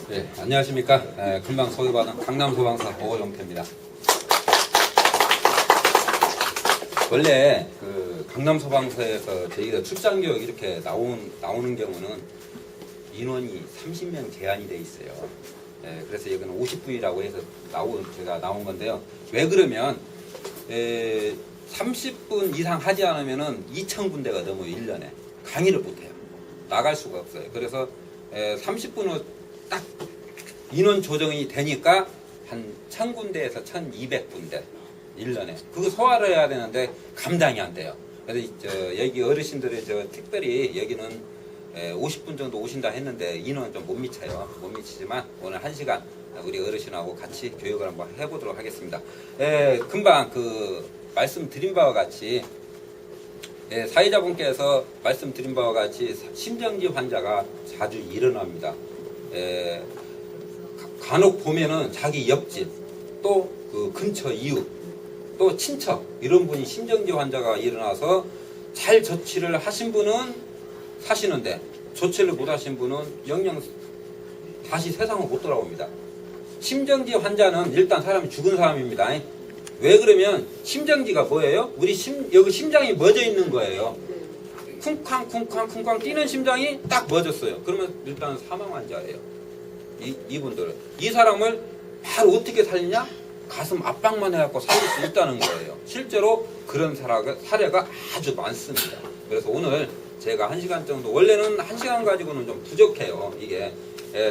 네, 안녕하십니까. 금방 소개받은 강남소방서 오영태입니다. 원래 그 강남소방서에서 저희가 출장교육 이렇게 나오는 경우는 인원이 30명 제한이 돼 있어요. 그래서 여기는 50분이라고 해서 제가 나온 건데요. 왜 그러면 30분 이상 하지 않으면은 2,000군데가 넘어요. 1년에 강의를 못해요. 나갈 수가 없어요. 그래서 30분으로 딱 인원 조정이 되니까 한 1,000군데에서 1,200군데 1년에 그거 소화를 해야 되는데 감당이 안 돼요. 그래서 여기 어르신들이 특별히 여기는 50분 정도 오신다 했는데 인원은 좀 못 미쳐요. 못 미치지만 오늘 1시간 우리 어르신하고 같이 교육을 한번 해보도록 하겠습니다. 금방 말씀드린 바와 같이 사회자분께서 말씀드린 바와 같이 심정지 환자가 자주 일어납니다. 간혹 보면은 자기 옆집 또 그 근처 이웃 또 친척 이런 분이 심정지 환자가 일어나서 잘 조치를 하신 분은 사시는데 조치를 못 하신 분은 영영 다시 세상으로 못 돌아옵니다. 심정지 환자는 일단 사람이 죽은 사람입니다. 왜 그러면 심정지가 뭐예요? 여기 심장이 멎어 있는 거예요. 쿵쾅 뛰는 심장이 딱 멎었어요. 그러면 일단 사망 환자예요. 이분들은 이 사람을 바로 어떻게 살리냐? 가슴 압박만 해갖고 살릴 수 있다는 거예요. 실제로 그런 사례가 아주 많습니다. 그래서 오늘 제가 1시간 정도, 원래는 1시간 가지고는 좀 부족해요. 이게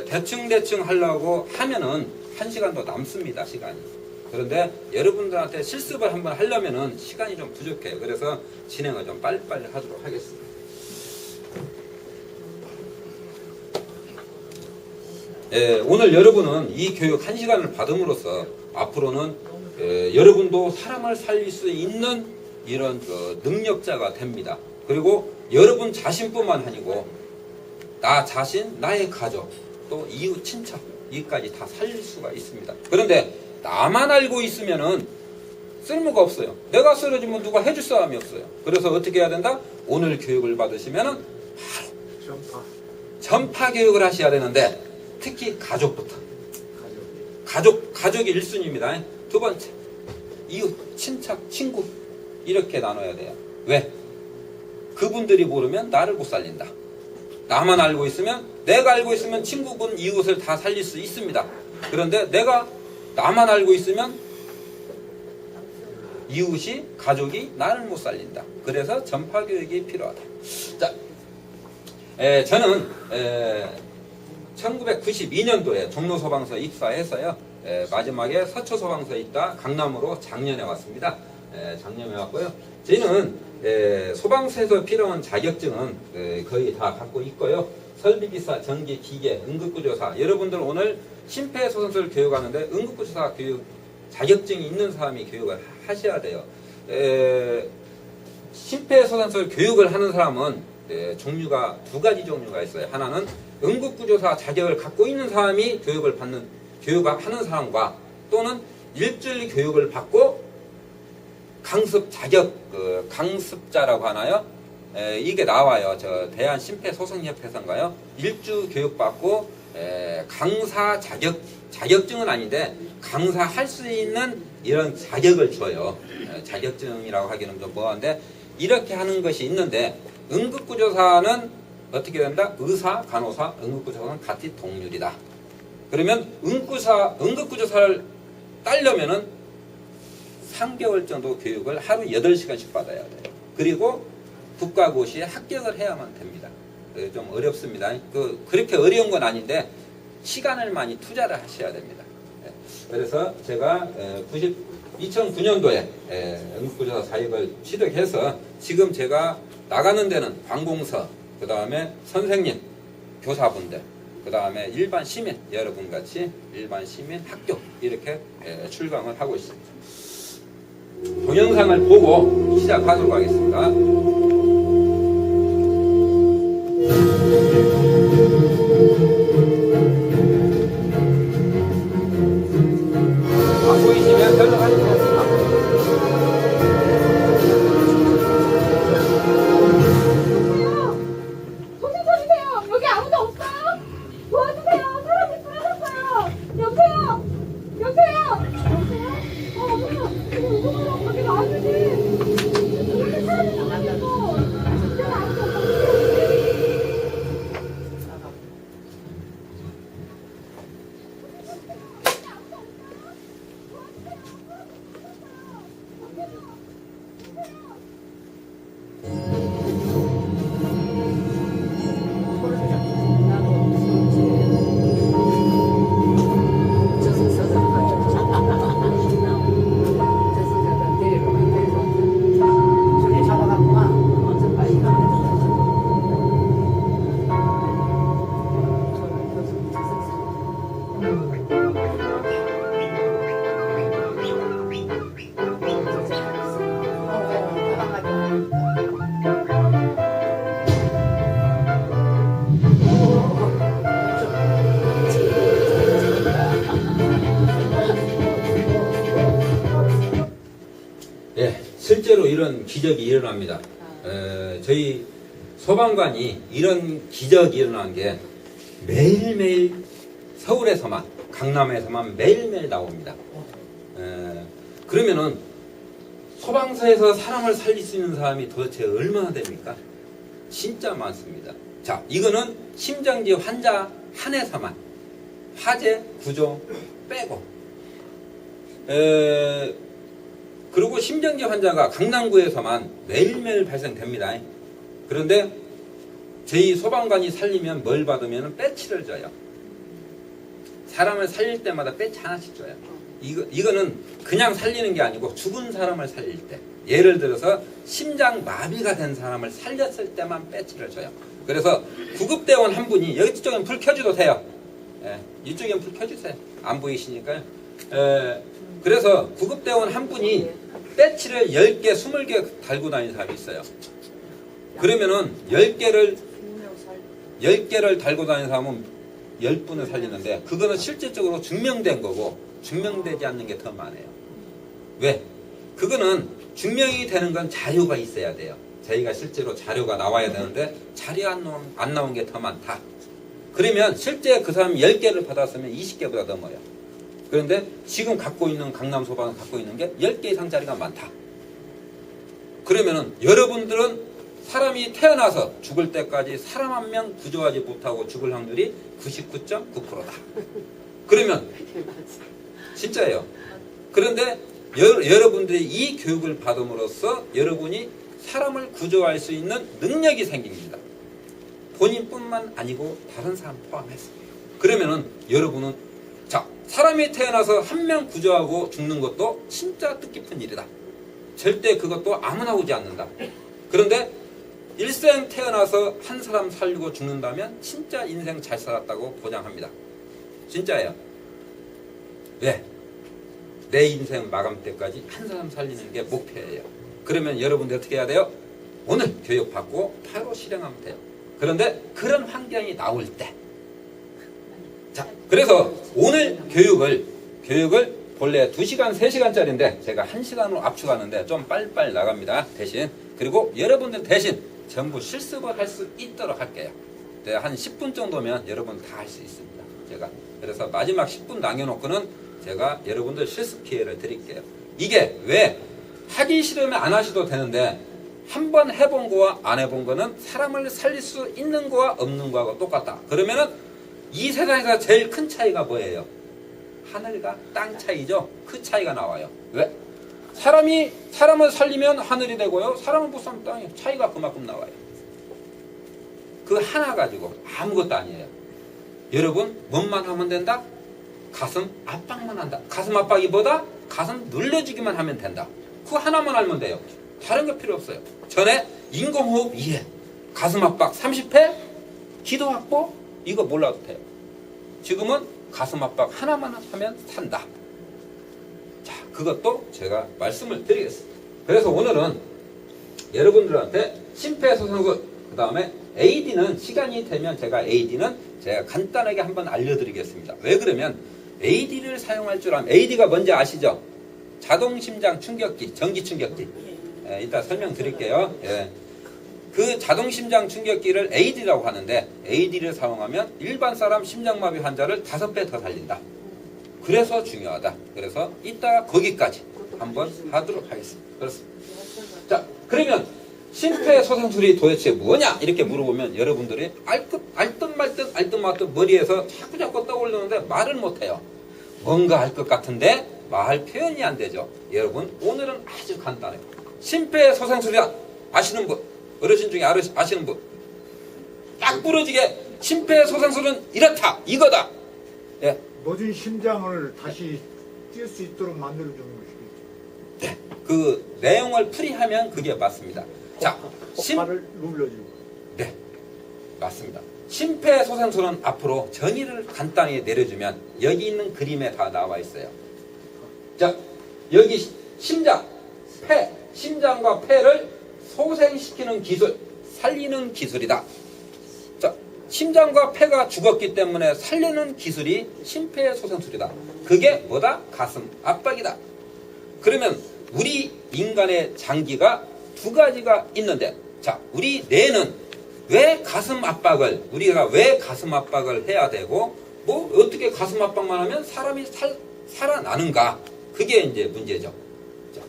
대충 하려고 하면은 1시간도 남습니다. 시간이. 그런데 여러분들한테 실습을 한번 하려면은 시간이 좀 부족해요. 그래서 진행을 좀 빨리빨리 하도록 하겠습니다. 오늘 여러분은 이 교육 1시간을 받음으로써 앞으로는 여러분도 사람을 살릴 수 있는 이런 능력자가 됩니다. 그리고 여러분 자신뿐만 아니고 나 자신, 나의 가족, 또 이웃, 친척 이까지 다 살릴 수가 있습니다. 그런데 나만 알고 있으면은 쓸모가 없어요. 내가 쓰러지면 누가 해줄 사람이 없어요. 그래서 어떻게 해야 된다? 오늘 교육을 받으시면은 바로 전파 교육을 하셔야 되는데 특히 가족부터. 가족이 1순위입니다. 두 번째, 이웃, 친척, 친구 이렇게 나눠야 돼요. 왜? 그분들이 모르면 나를 못 살린다. 나만 알고 있으면, 내가 알고 있으면 친구분, 이웃을 다 살릴 수 있습니다. 그런데 나만 알고 있으면 이웃이, 가족이 나를 못 살린다. 그래서 전파교육이 필요하다. 자, 저는 1992년도에 종로소방서 입사해서요. 마지막에 서초소방서에 있다 강남으로 작년에 왔습니다. 작년에 왔고요. 저희는 소방서에서 필요한 자격증은 거의 다 갖고 있고요. 설비기사, 전기, 기계, 응급구조사. 여러분들 오늘 심폐소생술 교육하는데 응급구조사 교육 자격증이 있는 사람이 교육을 하셔야 돼요. 심폐소생술 교육을 하는 사람은 종류가 두 가지 종류가 있어요. 하나는 응급구조사 자격을 갖고 있는 사람이 교육하는 사람과 또는 일주일 교육을 받고 강습 자격, 강습자라고 하나요? 이게 나와요. 대한심폐소생협회에서인가요? 일주 교육받고 강사 자격증은 아닌데 강사할 수 있는 이런 자격을 줘요. 자격증이라고 하기는 좀 뭐한데 이렇게 하는 것이 있는데 응급구조사는 어떻게 된다? 의사, 간호사, 응급구조사는 같이 동률이다. 그러면 응급구조사를 따려면은 3개월 정도 교육을 하루 8시간씩 받아야 돼요. 그리고 국가고시에 합격을 해야만 됩니다. 좀 어렵습니다. 그렇게 어려운 건 아닌데 시간을 많이 투자를 하셔야 됩니다. 그래서 제가 2009년도에 응급구조사 자격을 취득해서 지금 제가 나가는 데는 관공서, 그 다음에 선생님, 교사분들, 그 다음에 일반 시민, 여러분같이 일반 시민 학교 이렇게 출강을 하고 있습니다. 동영상을 보고 시작하도록 하겠습니다. 안 보이시면 별로 하지 마세요. 정신 차리세요. 여기 아무도 없어요. 도와주세요. 사람 있어요. 예, 실제로 이런 기적이 일어납니다. 저희 소방관이 이런 기적이 일어난 게 매일매일 서울에서만, 강남에서만 매일매일 나옵니다. 그러면은 소방서에서 사람을 살릴 수 있는 사람이 도대체 얼마나 됩니까? 진짜 많습니다. 자, 이거는 심장지 환자 한해서만, 화재, 구조 빼고. 그리고 심정지 환자가 강남구에서만 매일매일 발생됩니다. 그런데 저희 소방관이 살리면 뭘 받으면 배치를 줘요. 사람을 살릴 때마다 배치 하나씩 줘요. 이거는 그냥 살리는 게 아니고 죽은 사람을 살릴 때, 예를 들어서 심장 마비가 된 사람을 살렸을 때만 배치를 줘요. 그래서 구급대원 한 분이, 여기 쪽엔 불 켜줘도 돼요. 이쪽엔 불 켜주세요. 안 보이시니까요. 그래서 구급대원 한 분이 배치를 10개, 20개 달고 다니는 사람이 있어요. 그러면은 10개를 달고 다니는 사람은 10분을 살리는데, 그거는 실질적으로 증명된 거고 증명되지 않는 게 더 많아요. 왜? 그거는 증명이 되는 건 자료가 있어야 돼요. 저희가 실제로 자료가 나와야 되는데 자료 안 나온 게 더 많다. 그러면 실제 그 사람이 10개를 받았으면 20개보다 넘어요. 그런데 지금 갖고 있는, 강남소방은 갖고 있는 게 10개 이상짜리가 많다. 그러면은 여러분들은 사람이 태어나서 죽을 때까지 사람 한 명 구조하지 못하고 죽을 확률이 99.9%다. 그러면 진짜예요. 그런데 여러분들이 이 교육을 받음으로써 여러분이 사람을 구조할 수 있는 능력이 생깁니다. 본인뿐만 아니고 다른 사람 포함해서. 그러면은 여러분은, 자, 사람이 태어나서 한 명 구조하고 죽는 것도 진짜 뜻깊은 일이다. 절대 그것도 아무나 오지 않는다. 그런데 일생 태어나서 한 사람 살리고 죽는다면 진짜 인생 잘 살았다고 보장합니다. 진짜예요. 왜? 내 인생 마감 때까지 한 사람 살리는 게 목표예요. 그러면 여러분들 어떻게 해야 돼요? 오늘 교육받고 바로 실행하면 돼요. 그런데 그런 환경이 나올 때, 자, 그래서 오늘 교육을 본래 2시간, 3시간짜리인데 제가 1시간으로 압축하는데 좀 빨리빨리 나갑니다. 대신. 그리고 여러분들 대신 전부 실습을 할 수 있도록 할게요. 네, 한 10분 정도면 여러분 다 할 수 있습니다. 제가. 그래서 마지막 10분 남겨놓고는 제가 여러분들 실습 기회를 드릴게요. 이게 왜? 하기 싫으면 안 하셔도 되는데, 한 번 해본 거와 안 해본 거는 사람을 살릴 수 있는 거와 없는 거하고 똑같다. 그러면은 이 세상에서 제일 큰 차이가 뭐예요? 하늘과 땅 차이죠. 그 차이가 나와요. 왜? 사람을 살리면 하늘이 되고요, 사람을 못 살면 땅이, 차이가 그만큼 나와요. 그 하나 가지고 아무것도 아니에요. 여러분, 뭐만 하면 된다? 가슴 압박만 한다. 가슴 압박이 뭐다? 가슴 눌러주기만 하면 된다. 그 하나만 알면 돼요. 다른 거 필요 없어요. 전에 인공호흡 2회, 가슴 압박 30회, 기도 확보, 이거 몰라도 돼요. 지금은 가슴 압박 하나만 하면 산다. 자, 그것도 제가 말씀을 드리겠습니다. 그래서 오늘은 여러분들한테 심폐소생술, 그 다음에 AED는 시간이 되면 제가 간단하게 한번 알려드리겠습니다. 왜 그러면 AED를 사용할 줄 아면, AED가 뭔지 아시죠? 자동심장 충격기, 전기 충격기. 이따 설명드릴게요. 예. 그 자동심장 충격기를 AED라고 하는데, AED를 사용하면 일반 사람 심장마비 환자를 5배 더 살린다. 그래서 중요하다. 그래서 이따가 거기까지 한번 하도록 하겠습니다. 그렇습니다. 자, 그러면 심폐소생술이 도대체 뭐냐? 이렇게 물어보면 여러분들이 알 듯 말듯 머리에서 자꾸 떠오르는데 말을 못해요. 뭔가 알 것 같은데 말 표현이 안 되죠. 여러분, 오늘은 아주 간단해요. 심폐소생술이란 아시는 분? 어르신 중에 아시는 분? 딱 부러지게 심폐소생술은 이렇다, 이거다. 예. 멎은 심장을 다시 뛸 수 있도록 만들어주는 것이겠죠. 네. 그 내용을 풀이하면 그게 맞습니다. 자, 폭발을 눌러주고. 네, 맞습니다. 심폐소생술은 앞으로 정의를 간단히 내려주면 여기 있는 그림에 다 나와 있어요. 자, 여기 심장, 폐, 심장과 폐를 소생시키는 기술, 살리는 기술이다. 자, 심장과 폐가 죽었기 때문에 살리는 기술이 심폐소생술이다. 그게 뭐다? 가슴 압박이다. 그러면 우리 인간의 장기가 두 가지가 있는데, 자, 우리 뇌는 우리가 왜 가슴 압박을 해야 되고, 뭐 어떻게 가슴 압박만 하면 사람이 살아나는가? 그게 이제 문제죠. 자,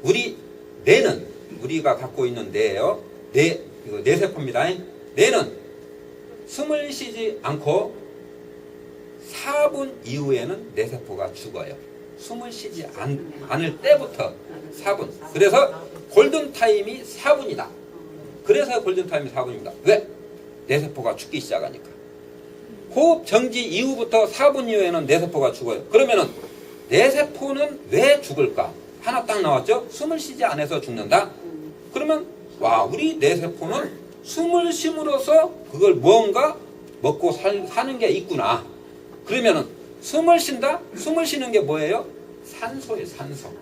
우리 뇌는 우리가 갖고 있는 뇌예요. 이거 뇌세포입니다. 뇌는 숨을 쉬지 않고 4분 이후에는 뇌세포가 죽어요. 숨을 쉬지 않을 때부터 4분. 그래서 골든타임이 4분이다. 그래서 골든타임이 4분입니다. 왜? 뇌세포가 죽기 시작하니까. 호흡 정지 이후부터 4분 이후에는 뇌세포가 죽어요. 그러면은 뇌세포는 왜 죽을까? 하나 딱 나왔죠? 숨을 쉬지 않아서 죽는다? 그러면 우리 뇌세포는 숨을 쉼으로써 그걸 무언가 먹고 사는 게 있구나. 그러면은 숨을 쉰다? 숨을 쉬는 게 뭐예요? 산소예요, 산소.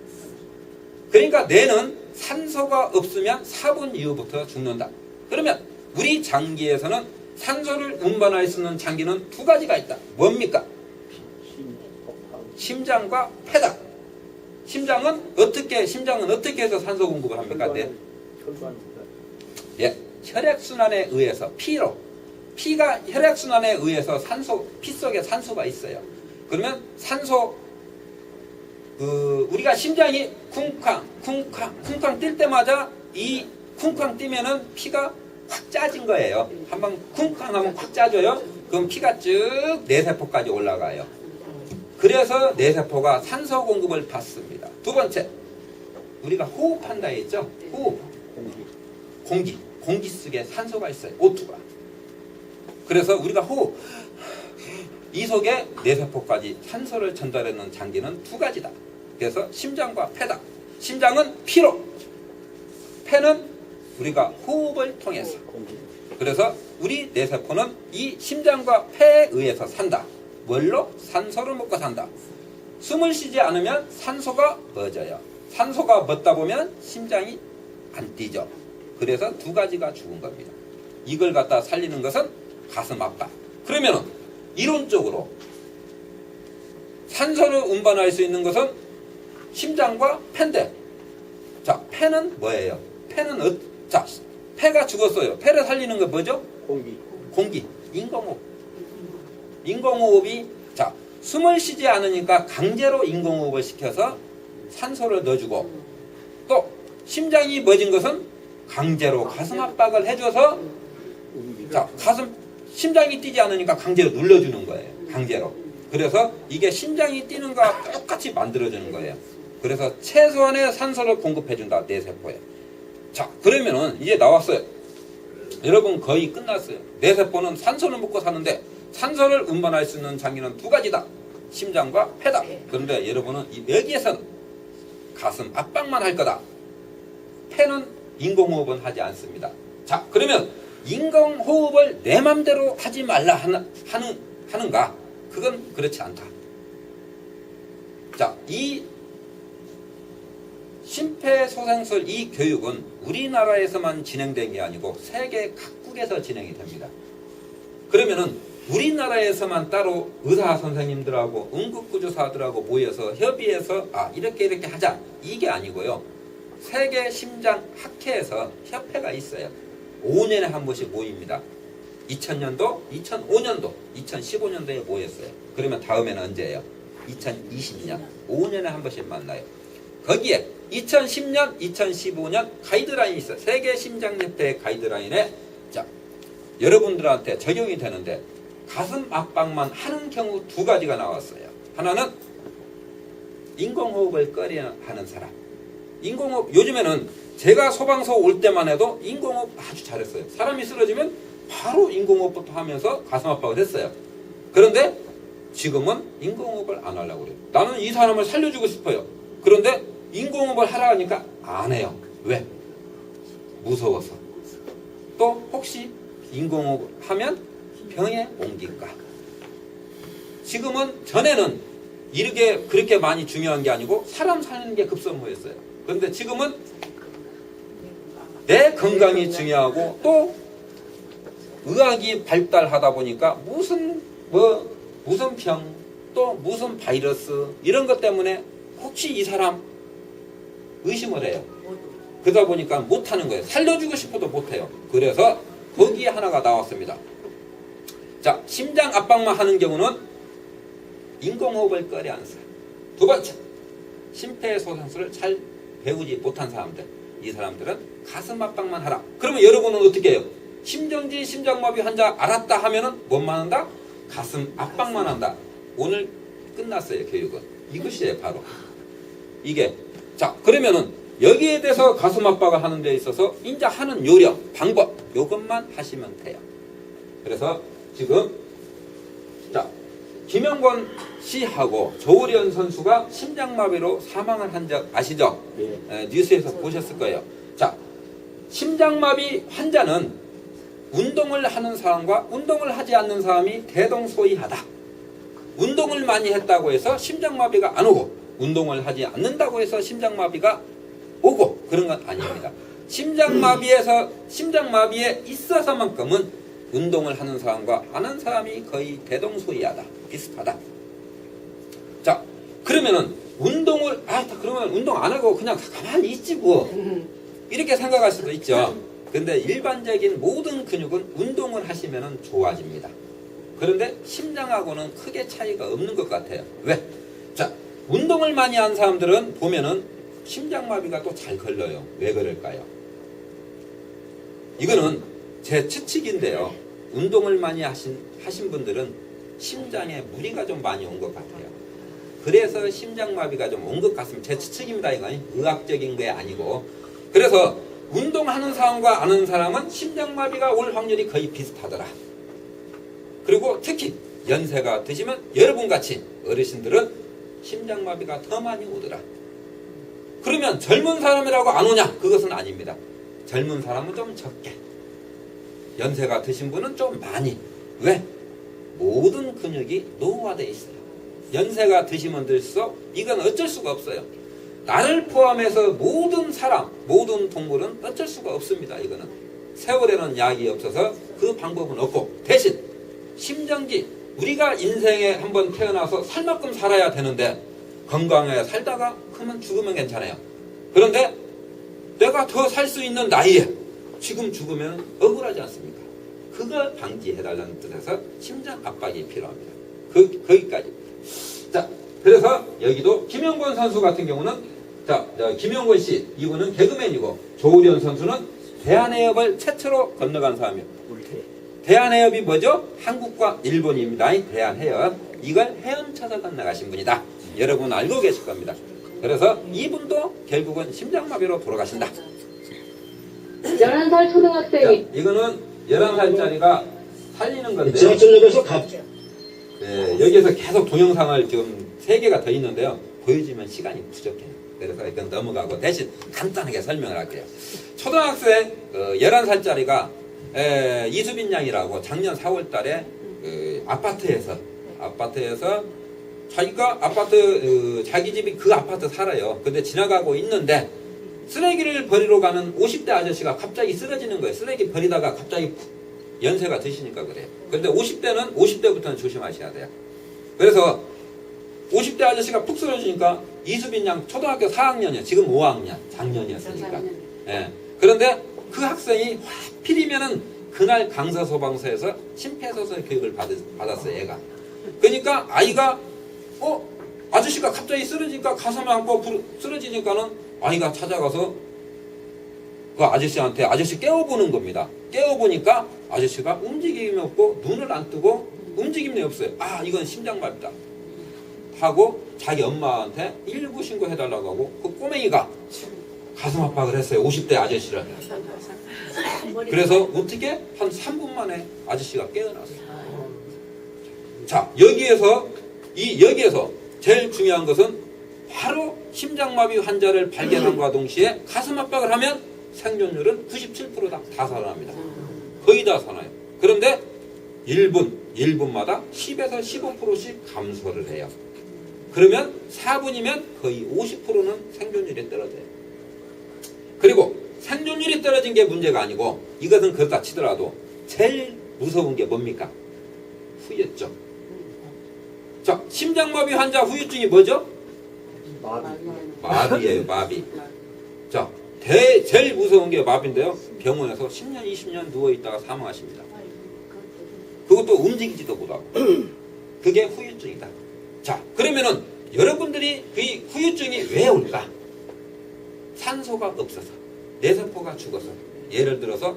그러니까 뇌는 산소가 없으면 4분 이후부터 죽는다. 그러면 우리 장기에서는 산소를 운반할 수 있는 장기는 두 가지가 있다. 뭡니까? 심장과 폐다. 심장은 어떻게 해서 산소 공급을 합니까? 네. 예, 혈액순환에 의해서 피가 혈액순환에 의해서 피 속에 산소가 있어요. 그러면 우리가 심장이 쿵쾅 뛸 때마다 이 쿵쾅 뛰면은 피가 확 짜진 거예요. 한번 쿵쾅 하면 확 짜져요. 그럼 피가 쭉 뇌세포까지 올라가요. 그래서 뇌세포가 산소 공급을 받습니다. 두 번째, 우리가 호흡한다 했죠? 호흡. 공기 속에 산소가 있어요. O2가. 그래서 우리가 호흡, 이 속에 뇌세포까지 산소를 전달하는 장기는 두 가지다. 그래서 심장과 폐다. 심장은 피로, 폐는 우리가 호흡을 통해서. 그래서 우리 뇌세포는 이 심장과 폐에 의해서 산다. 뭘로? 산소를 먹고 산다. 숨을 쉬지 않으면 산소가 멎어요. 산소가 멎다 보면 심장이 안 뛰죠. 그래서 두 가지가 죽은 겁니다. 이걸 갖다 살리는 것은 가슴 압박. 그러면은 이론적으로 산소를 운반할 수 있는 것은 심장과 폐인데, 자, 폐는 뭐예요? 폐가 죽었어요. 폐를 살리는 건 뭐죠? 공기. 인공호흡이, 자, 숨을 쉬지 않으니까 강제로 인공호흡을 시켜서 산소를 넣어주고, 또 심장이 멎은 것은 강제로 가슴 압박을 해줘서, 자, 심장이 뛰지 않으니까 강제로 눌러주는 거예요. 강제로. 그래서 이게 심장이 뛰는 거와 똑같이 만들어주는 거예요. 그래서 최소한의 산소를 공급해준다, 뇌세포에. 자, 그러면은 이제 나왔어요. 여러분 거의 끝났어요. 뇌세포는 산소를 먹고 사는데 산소를 운반할 수 있는 장기는 두 가지다. 심장과 폐다. 그런데 여러분은 여기에서는 가슴 압박만 할 거다. 폐는 인공호흡은 하지 않습니다. 자, 그러면 인공호흡을 내 맘대로 하지 말라 하는가? 그건 그렇지 않다. 자, 이 심폐소생술 이 교육은 우리나라에서만 진행된 게 아니고 세계 각국에서 진행이 됩니다. 그러면은 우리나라에서만 따로 의사 선생님들하고 응급구조사들하고 모여서 협의해서 이렇게 하자, 이게 아니고요. 세계 심장학회에서 협회가 있어요. 5년에 한 번씩 모입니다. 2000년도, 2005년도, 2015년도에 모였어요. 그러면 다음에는 언제예요? 2020년. 5년에 한 번씩 만나요. 거기에 2010년, 2015년 가이드라인이 있어요. 세계 심장협회 가이드라인에, 자, 여러분들한테 적용이 되는데 가슴 압박만 하는 경우 두 가지가 나왔어요. 하나는 인공호흡을 꺼려 하는 사람. 인공호흡, 요즘에는 제가 소방서 올 때만 해도 인공호흡 아주 잘했어요. 사람이 쓰러지면 바로 인공호흡부터 하면서 가슴 압박을 했어요. 그런데 지금은 인공호흡을 안 하려고 그래요. 나는 이 사람을 살려주고 싶어요. 그런데 인공호흡을 하라 하니까 안 해요. 왜? 무서워서. 또 혹시 인공호흡 하면 병에 옮길까? 지금은 전에는 이렇게 그렇게 많이 중요한 게 아니고 사람 사는 게 급선무였어요. 그런데 지금은 내 건강이 중요하고 또 의학이 발달하다 보니까 무슨 병, 또 무슨 바이러스 이런 것 때문에 혹시 이 사람 의심을 해요. 그러다 보니까 못하는 거예요. 살려주고 싶어도 못해요. 그래서 거기에 하나가 나왔습니다. 자, 심장 압박만 하는 경우는 인공호흡을 꺼려하는 사람. 두 번째, 심폐소생술을 잘 배우지 못한 사람들. 이 사람들은 가슴 압박만 하라. 그러면 여러분은 어떻게 해요? 심정지 심장마비 환자 알았다 하면은 뭐만 한다? 가슴 압박만 한다. 오늘 끝났어요, 교육은. 이것이에요, 바로. 이게. 자, 그러면은 여기에 대해서 가슴 압박을 하는 데 있어서 이제 하는 요령, 방법, 요것만 하시면 돼요. 그래서 지금 자, 김영권 씨하고 조우련 선수가 심장마비로 사망을 한 적 아시죠? 네. 뉴스에서 보셨을 거예요. 자, 심장마비 환자는 운동을 하는 사람과 운동을 하지 않는 사람이 대동소이하다. 운동을 많이 했다고 해서 심장마비가 안 오고 운동을 하지 않는다고 해서 심장마비가 오고 그런 건 아닙니다. 심장마비에 있어서만큼은 운동을 하는 사람과 안 하는 사람이 거의 대동소이하다. 비슷하다. 자, 그러면은 운동을 그러면 운동 안 하고 그냥 가만히 있지 뭐. 이렇게 생각할 수도 있죠. 근데 일반적인 모든 근육은 운동을 하시면은 좋아집니다. 그런데 심장하고는 크게 차이가 없는 것 같아요. 왜? 자, 운동을 많이 한 사람들은 보면은 심장마비가 또 잘 걸려요. 왜 그럴까요? 이거는 제 추측인데요. 운동을 많이 하신 분들은 심장에 무리가 좀 많이 온 것 같아요. 그래서 심장마비가 좀 온 것 같습니다. 제 추측입니다. 이건 의학적인 게 아니고. 그래서 운동하는 사람과 안 하는 사람은 심장마비가 올 확률이 거의 비슷하더라. 그리고 특히 연세가 드시면 여러분같이 어르신들은 심장마비가 더 많이 오더라. 그러면 젊은 사람이라고 안 오냐? 그것은 아닙니다. 젊은 사람은 좀 적게. 연세가 드신 분은 좀 많이. 왜? 모든 근육이 노화되어 있어요. 연세가 드시면 들수록 이건 어쩔 수가 없어요. 나를 포함해서 모든 사람, 모든 동물은 어쩔 수가 없습니다. 이거는 세월에는 약이 없어서 그 방법은 없고, 대신 심정지, 우리가 인생에 한번 태어나서 살 만큼 살아야 되는데 건강하게 살다가 그러면 죽으면 괜찮아요. 그런데 내가 더 살 수 있는 나이에 지금 죽으면 억울하지 않습니까? 그걸 방지해달라는 뜻에서 심장 압박이 필요합니다. 거기까지. 자, 그래서 여기도 김영권 선수 같은 경우는 김영권 씨, 이분은 개그맨이고 조우련 선수는 대한해협을 최초로 건너간 사람이에요. 대한해협이 뭐죠? 한국과 일본입니다. 대한해협. 이걸 헤엄쳐서 건너가신 분이다. 여러분 알고 계실 겁니다. 그래서 이분도 결국은 심장마비로 돌아가신다. 11살 초등학생이. 자, 이거는 11살짜리가 살리는 건데요. 지하철역에서 네, 여기에서 계속 동영상을 지금 3개가 더 있는데요. 보여주면 시간이 부족해요. 그래서 이건 넘어가고 대신 간단하게 설명을 할게요. 초등학생 11살짜리가 이수빈 양이라고 작년 4월 달에 아파트에서 자기가 자기 집이 그 아파트 살아요. 근데 지나가고 있는데 쓰레기를 버리러 가는 50대 아저씨가 갑자기 쓰러지는 거예요. 쓰레기 버리다가 갑자기 연세가 드시니까 그래요. 근데 50대부터는 조심하셔야 돼요. 그래서 50대 아저씨가 푹 쓰러지니까 이수빈 양 초등학교 4학년이에요. 지금 5학년, 작년이었으니까. 예. 그런데 그 학생이 하필이면은 그날 강서소방서에서 심폐소생 교육을 받았어요, 얘가. 그러니까 아이가 아저씨가 갑자기 쓰러지니까 가슴을 안고 쓰러지니까는 아이가 찾아가서 그 아저씨한테 아저씨 깨워보는 겁니다. 깨워보니까 아저씨가 움직임이 없고 눈을 안 뜨고 움직임이 없어요. 아, 이건 심장마비다 하고 자기 엄마한테 119 신고해달라고 하고 그 꼬맹이가 가슴 압박을 했어요. 50대 아저씨를. 그래서 어떻게 한 3분 만에 아저씨가 깨어났어요. 자, 여기에서 제일 중요한 것은 바로 심장마비 환자를 발견함과 동시에 가슴 압박을 하면 생존율은 97%다 살아납니다. 거의 다 살아요. 그런데 1분마다 10에서 15%씩 감소를 해요. 그러면 4분이면 거의 50%는 생존율이 떨어져요. 그리고 생존율이 떨어진 게 문제가 아니고 이것은 그렇다 치더라도 제일 무서운 게 뭡니까? 후유증. 자, 심장마비 환자 후유증이 뭐죠? 마비예요, 마비. 자, 제일 무서운 게 마비인데요. 병원에서 10년, 20년 누워있다가 사망하십니다. 그것도 움직이지도 못하고. 그게 후유증이다. 자, 그러면은 여러분들이 그 후유증이 왜 올까? 산소가 없어서, 뇌세포가 죽어서. 예를 들어서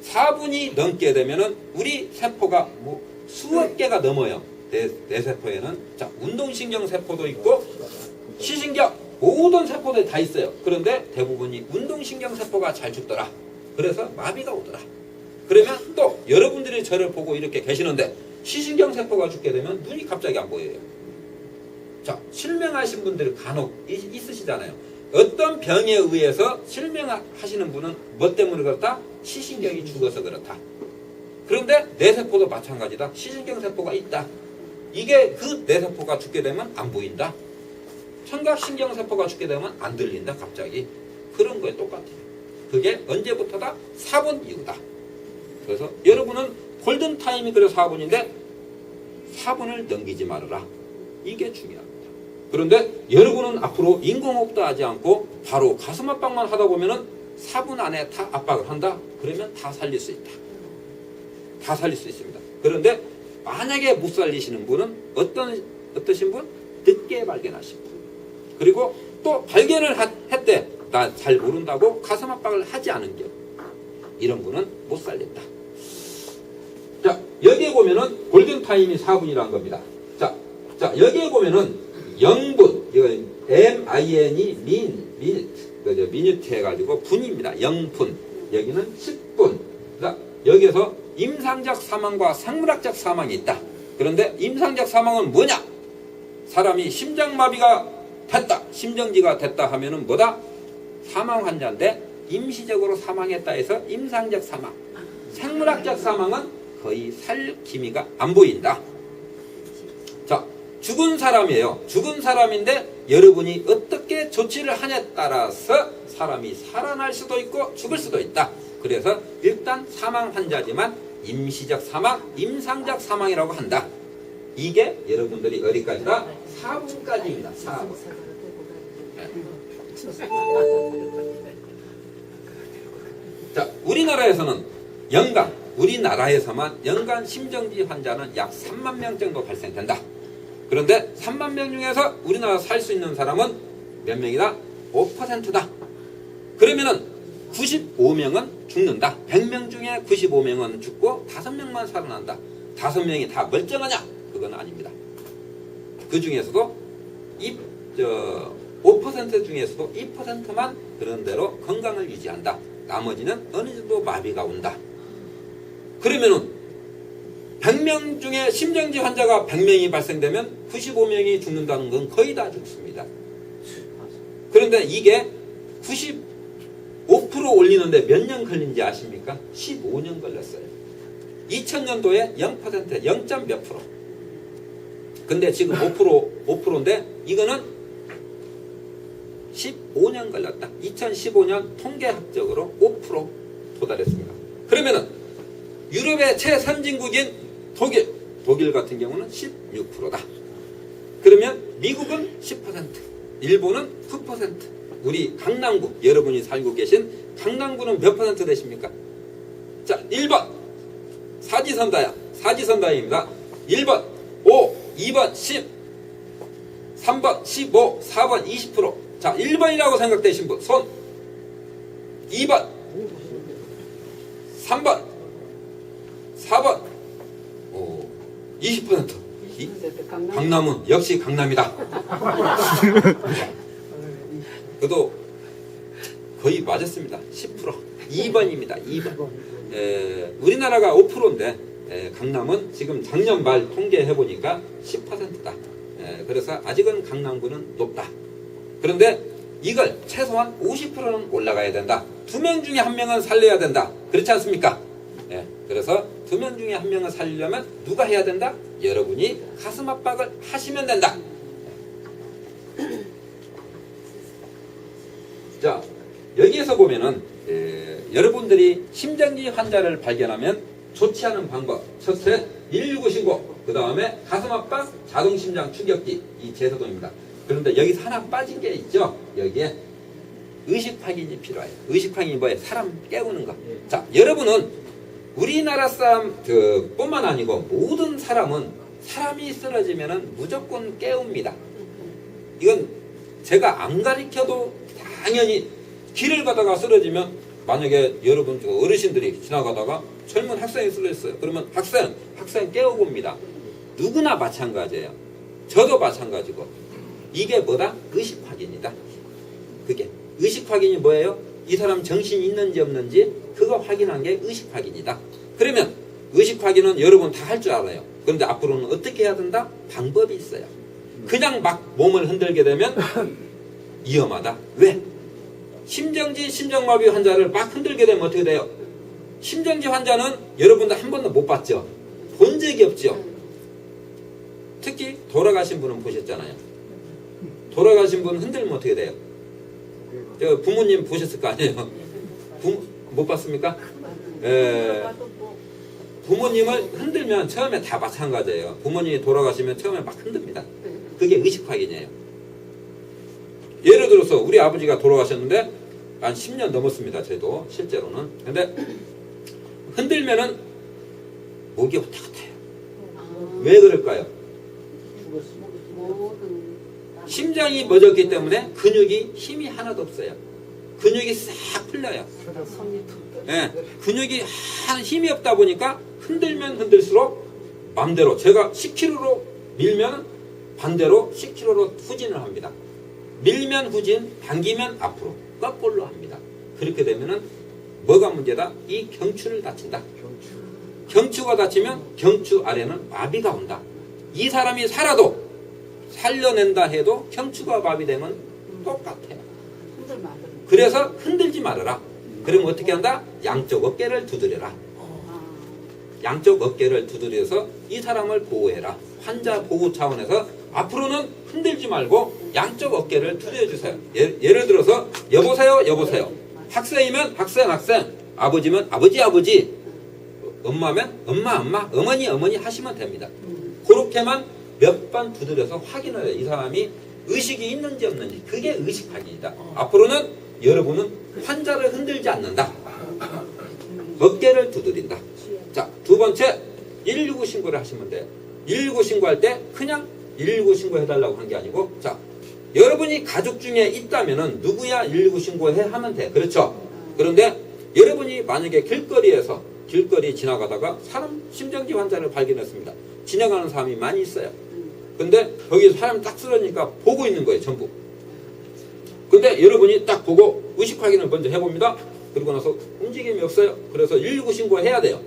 4분이 넘게 되면은 우리 세포가 뭐 수억 개가 넘어요. 뇌세포에는. 자, 운동신경 세포도 있고 시신경 모든 세포들이 다 있어요. 그런데 대부분이 운동신경 세포가 잘 죽더라. 그래서 마비가 오더라. 그러면 또 여러분들이 저를 보고 이렇게 계시는데 시신경 세포가 죽게 되면 눈이 갑자기 안 보여요. 자, 실명하신 분들이 간혹 있으시잖아요. 어떤 병에 의해서 실명하시는 분은 뭐 때문에 그렇다? 시신경이 죽어서 그렇다. 그런데 뇌세포도 마찬가지다. 시신경 세포가 있다. 이게 그 뇌세포가 죽게 되면 안 보인다. 청각신경 세포가 죽게 되면 안 들린다. 갑자기. 그런 거에 똑같아요. 그게 언제부터다? 4분 이후다. 그래서 여러분은 골든타임이 그래 4분인데 4분을 넘기지 말아라. 이게 중요합니다. 그런데 여러분은 앞으로 인공호흡도 하지 않고 바로 가슴 압박만 하다 보면은 4분 안에 다 압박을 한다? 그러면 다 살릴 수 있다. 다 살릴 수 있습니다. 그런데 만약에 못 살리시는 분은 어떠신 분? 늦게 발견하신 분. 그리고 또 발견을 했대. 나 잘 모른다고 가슴 압박을 하지 않은 경우. 이런 분은 못 살린다. 자, 여기에 보면은 골든타임이 4분이라는 겁니다. 자, 여기에 보면은 영분, 이거 MIN이 미니트 해가지고 분입니다. 영분. 여기는 10분. 자, 여기에서 임상적 사망과 생물학적 사망이 있다. 그런데 임상적 사망은 뭐냐? 사람이 심장마비가 됐다. 심정지가 됐다 하면은 뭐다? 사망 환자인데 임시적으로 사망했다 해서 임상적 사망. 생물학적 사망은 거의 살 기미가 안 보인다. 자, 죽은 사람이에요. 죽은 사람인데 여러분이 어떻게 조치를 하냐에 따라서 사람이 살아날 수도 있고 죽을 수도 있다. 그래서 일단 사망 환자지만 임시적 사망, 임상적 사망이라고 한다. 이게 여러분들이 어디까지다? 4분까지입니다. 4분. 자, 우리나라에서는 우리나라에서만 연간 심정지 환자는 약 3만 명 정도 발생된다. 그런데 3만 명 중에서 우리나라 살 수 있는 사람은 몇 명이다? 5%다. 그러면은 95명은 죽는다. 100명 중에 95명은 죽고 5명만 살아난다. 5명이 다 멀쩡하냐? 그건 아닙니다. 그 중에서도 5% 중에서도 2%만 그런 대로 건강을 유지한다. 나머지는 어느 정도 마비가 온다. 그러면은 100명 중에 심정지 환자가 100명이 발생되면 95명이 죽는다는 건 거의 다 죽습니다. 그런데 이게 95% 올리는데 몇 년 걸린지 아십니까? 15년 걸렸어요. 2000년도에 0%, 0. 몇 프로. 근데 지금 5%인데 이거는 15년 걸렸다. 2015년 통계학적으로 5% 도달했습니다. 그러면은 유럽의 최선진국인 독일 같은 경우는 16%다. 그러면 미국은 10%, 일본은 9%, 우리 강남구, 여러분이 살고 계신 강남구는 몇 퍼센트 되십니까? 자, 1번 사지선다입니다. 1번 5, 2번 10, 3번 15, 4번 20%. 자, 1번이라고 생각되신 분 손. 2번 3번 4번 20%. 강남은 역시 강남이다. 그래도 거의 맞았습니다. 10%. 2번입니다. 2번. 우리나라가 5%인데 강남은 지금 작년 말 통계해보니까 10%다. 그래서 아직은 강남구는 높다. 그런데 이걸 최소한 50%는 올라가야 된다. 2명 중에 1명은 살려야 된다. 그렇지 않습니까? 그래서 두 명 중에 한 명을 살리려면 누가 해야 된다? 여러분이 가슴 압박을 하시면 된다. 자, 여기에서 보면은 여러분들이 심정지 환자를 발견하면 조치하는 방법. 첫째, 119 신고. 그 다음에 가슴 압박, 자동심장 추격기. 이 제서동입니다. 그런데 여기서 하나 빠진 게 있죠. 여기에 의식 확인이 필요해요. 의식 확인이 뭐예요? 사람 깨우는 거. 자, 여러분은 우리나라 사람 뿐만 아니고 모든 사람은 사람이 쓰러지면은 무조건 깨웁니다. 이건 제가 안 가르쳐도 당연히 길을 가다가 쓰러지면 만약에 여러분 어르신들이 지나가다가 젊은 학생이 쓰러졌어요. 그러면 학생 깨워봅니다. 누구나 마찬가지예요. 저도 마찬가지고. 이게 뭐다? 의식 확인이다. 그게 의식 확인이 뭐예요? 이 사람 정신이 있는지 없는지 그거 확인한 게 의식 확인이다. 그러면 의식 확인은 여러분 다 할 줄 알아요. 그런데 앞으로는 어떻게 해야 된다? 방법이 있어요. 그냥 막 몸을 흔들게 되면 위험하다. 왜? 심정지, 심장마비 환자를 막 흔들게 되면 어떻게 돼요? 심정지 환자는 여러분들 한 번도 못 봤죠? 본 적이 없죠? 특히 돌아가신 분은 보셨잖아요. 돌아가신 분 흔들면 어떻게 돼요? 부모님 보셨을 거 아니에요? 못 봤습니까? 부모님을 흔들면 처음에 다 마찬가지예요. 부모님이 돌아가시면 처음에 막 흔듭니다. 그게 의식 확인이에요. 예를 들어서 우리 아버지가 돌아가셨는데 한 10년 넘었습니다. 저도 실제로는. 근데 흔들면은 목이 탁탁해요. 왜 그럴까요? 심장이 멎었기 때문에 근육이 힘이 하나도 없어요. 근육이 싹 풀려요. 네, 근육이 힘이 없다 보니까 흔들면 흔들수록 맘대로 제가 10kg로 밀면 반대로 10kg로 후진을 합니다. 밀면 후진, 당기면 앞으로, 거꾸로 합니다. 그렇게 되면은 뭐가 문제다? 이 경추를 다친다. 경추가 다치면 경추 아래는 마비가 온다. 이 사람이 살아도 살려낸다 해도 경추가 마비되면 똑같아요. 그래서 흔들지 말아라. 그러면 어떻게 한다? 양쪽 어깨를 두드려라. 양쪽 어깨를 두드려서 이 사람을 보호해라. 환자 보호 차원에서 앞으로는 흔들지 말고 양쪽 어깨를 두드려주세요. 예를 들어서 여보세요. 학생이면 학생, 아버지면 아버지, 엄마면 엄마, 어머니 하시면 됩니다. 그렇게만 몇 번 두드려서 확인을 해요. 이 사람이 의식이 있는지 없는지. 그게 의식 확인이다. 앞으로는 여러분은 환자를 흔들지 않는다. 어깨를 두드린다. 자, 두 번째, 119 신고를 하시면 돼요. 119 신고할 때 그냥 119 신고해달라고 한 게 아니고, 자, 여러분이 가족 중에 있다면은 누구야 119 신고해 하면 돼. 그렇죠? 그런데 여러분이 만약에 길거리 지나가다가 사람 심정지 환자를 발견했습니다. 지나가는 사람이 많이 있어요. 근데 거기서 사람이 딱 쓰러지니까 보고 있는 거예요, 전부. 근데 여러분이 딱 보고 의식 확인을 먼저 해봅니다. 그리고 나서 움직임이 없어요. 그래서 119 신고해야 돼요.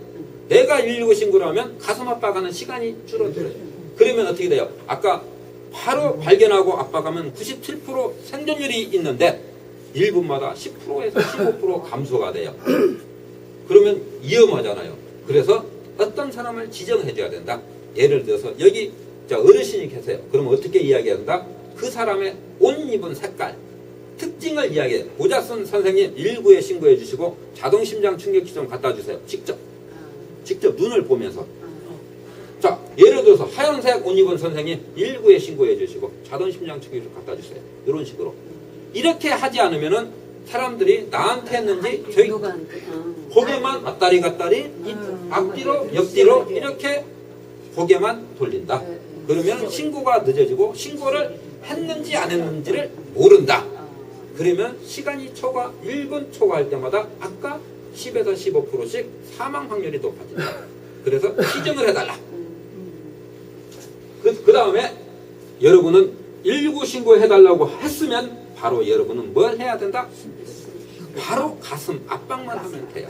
내가 119 신고를 하면 가슴 압박하는 시간이 줄어들어요. 그러면 어떻게 돼요? 아까 바로 발견하고 압박하면 97% 생존율이 있는데 1분마다 10%에서 15% 감소가 돼요. 그러면 위험하잖아요. 그래서 어떤 사람을 지정해줘야 된다. 예를 들어서 여기 어르신이 계세요. 그러면 어떻게 이야기해야 된다? 그 사람의 옷 입은 색깔, 특징을 이야기해요. 모자 쓴 선생님 119에 신고해 주시고 자동심장 충격기 좀 갖다 주세요. 직접 눈을 보면서. 자, 예를 들어서 하얀색 옷 입은 선생님 119에 신고해 주시고 자동심장 충격기 좀 갖다 주세요. 이런 식으로. 이렇게 하지 않으면은 사람들이 나한테 했는지 저희 고개만 왔다리 갔다리 앞뒤로 옆뒤로 이렇게 고개만 돌린다. 그러면 신고가 늦어지고 신고를 했는지 안 했는지를 모른다. 그러면 시간이 초과 1분 초과할 때마다 아까 10에서 15%씩 사망 확률이 높아진다. 그래서 시정을 해달라. 그 다음에 여러분은 119 신고해달라고 했으면 바로 여러분은 뭘 해야 된다? 바로 가슴 압박만 하면 돼요.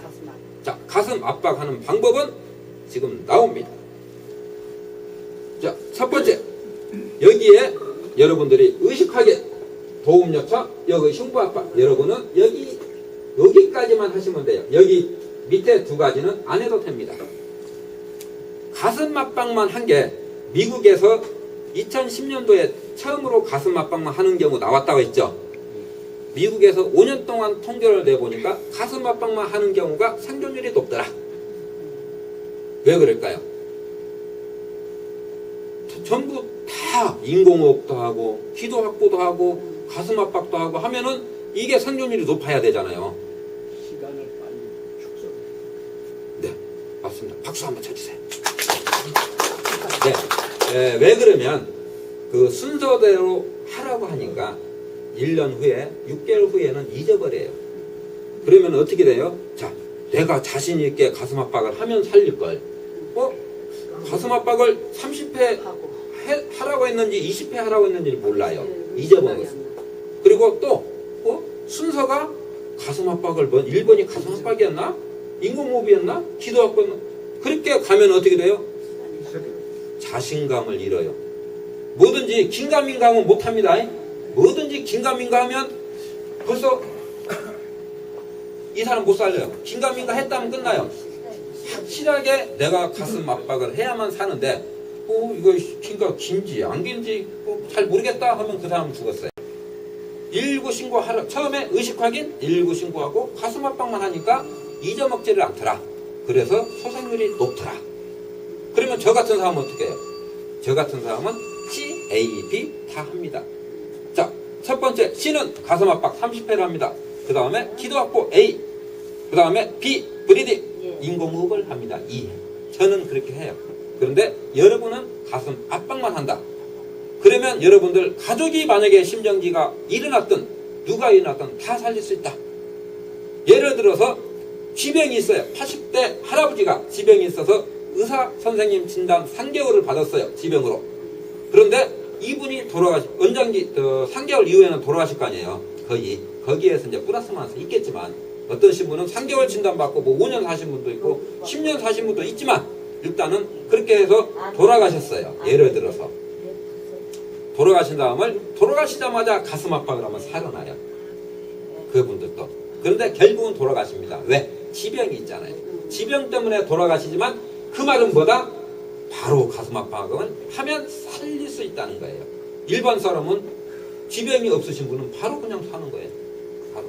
자, 가슴 압박하는 방법은 지금 나옵니다. 자, 첫 번째, 여기에 여러분들이 의식하게 도움 요청, 여기 흉부 압박. 여러분은 여기까지만 하시면 돼요. 여기 밑에 두 가지는 안 해도 됩니다. 가슴 압박만 한 게 미국에서 2010년도에 처음으로 가슴 압박만 하는 경우 나왔다고 했죠. 미국에서 5년 동안 통계를 내보니까 가슴 압박만 하는 경우가 생존율이 높더라. 왜 그럴까요? 전부 다 인공호흡도 하고 기도 확보도 하고 가슴 압박도 하고 하면은 이게 생존율이 높아야 되잖아요. 시간을 빨리 축소. 네, 맞습니다. 박수 한번 쳐주세요. 네, 왜 그러면 그 순서대로 하라고 하니까 1년 후에 6개월 후에는 잊어버려요. 그러면 어떻게 돼요? 자, 내가 자신 있게 가슴 압박을 하면 살릴 걸. 가슴 압박을 30회 하라고 했는지 20회 하라고 했는지 몰라요. 잊어버렸어요. 그리고 또 순서가 가슴 압박을 1번이 가슴 압박이었나? 인공호흡이었나? 기도 압박이었나? 그렇게 가면 어떻게 돼요? 자신감을 잃어요. 뭐든지 긴가민가하면 못합니다. 뭐든지 긴가민가하면 벌써 이 사람 못 살려요. 긴가민가 했다면 끝나요. 확실하게 내가 가슴 압박을 해야만 사는데 이거 긴지 안 긴지 잘 모르겠다 하면 그 사람은 죽었어요. 119 신고하라. 처음에 의식 확인 119 신고하고 가슴 압박만 하니까 잊어먹지를 않더라. 그래서 소생률이 높더라. 그러면 저 같은 사람은 어떻게 해요? 저 같은 사람은 C, A, B 다 합니다. 자, 첫 번째 C는 가슴 압박 30회를 합니다. 그 다음에 기도 확보 A, 그 다음에 B, 브리딩, 인공호흡을 합니다. 2회. 저는 그렇게 해요. 그런데 여러분은 가슴 압박만 한다. 그러면 여러분들 가족이 만약에 심정지가 일어났든 누가 일어났든 다 살릴 수 있다. 예를 들어서 지병이 있어요. 80대 할아버지가 지병이 있어서 의사 선생님 진단 3개월을 받았어요. 지병으로. 그런데 이분이 원장기 3개월 이후에는 돌아가실 거 아니에요. 거기에서 이제 플러스 마이너스 있겠지만 어떤 분은 3개월 진단받고 뭐 5년 사신 분도 있고 10년 사신 분도 있지만 일단은 그렇게 해서 돌아가셨어요. 예를 들어서 돌아가신 다음에 돌아가시자마자 가슴 압박을 하면 살아나요. 그분들도. 그런데 결국은 돌아가십니다. 왜? 지병이 있잖아요. 지병 때문에 돌아가시지만 그 말은 뭐다? 바로 가슴 압박을 하면 살릴 수 있다는 거예요. 일반 사람은 지병이 없으신 분은 바로 그냥 사는 거예요. 바로.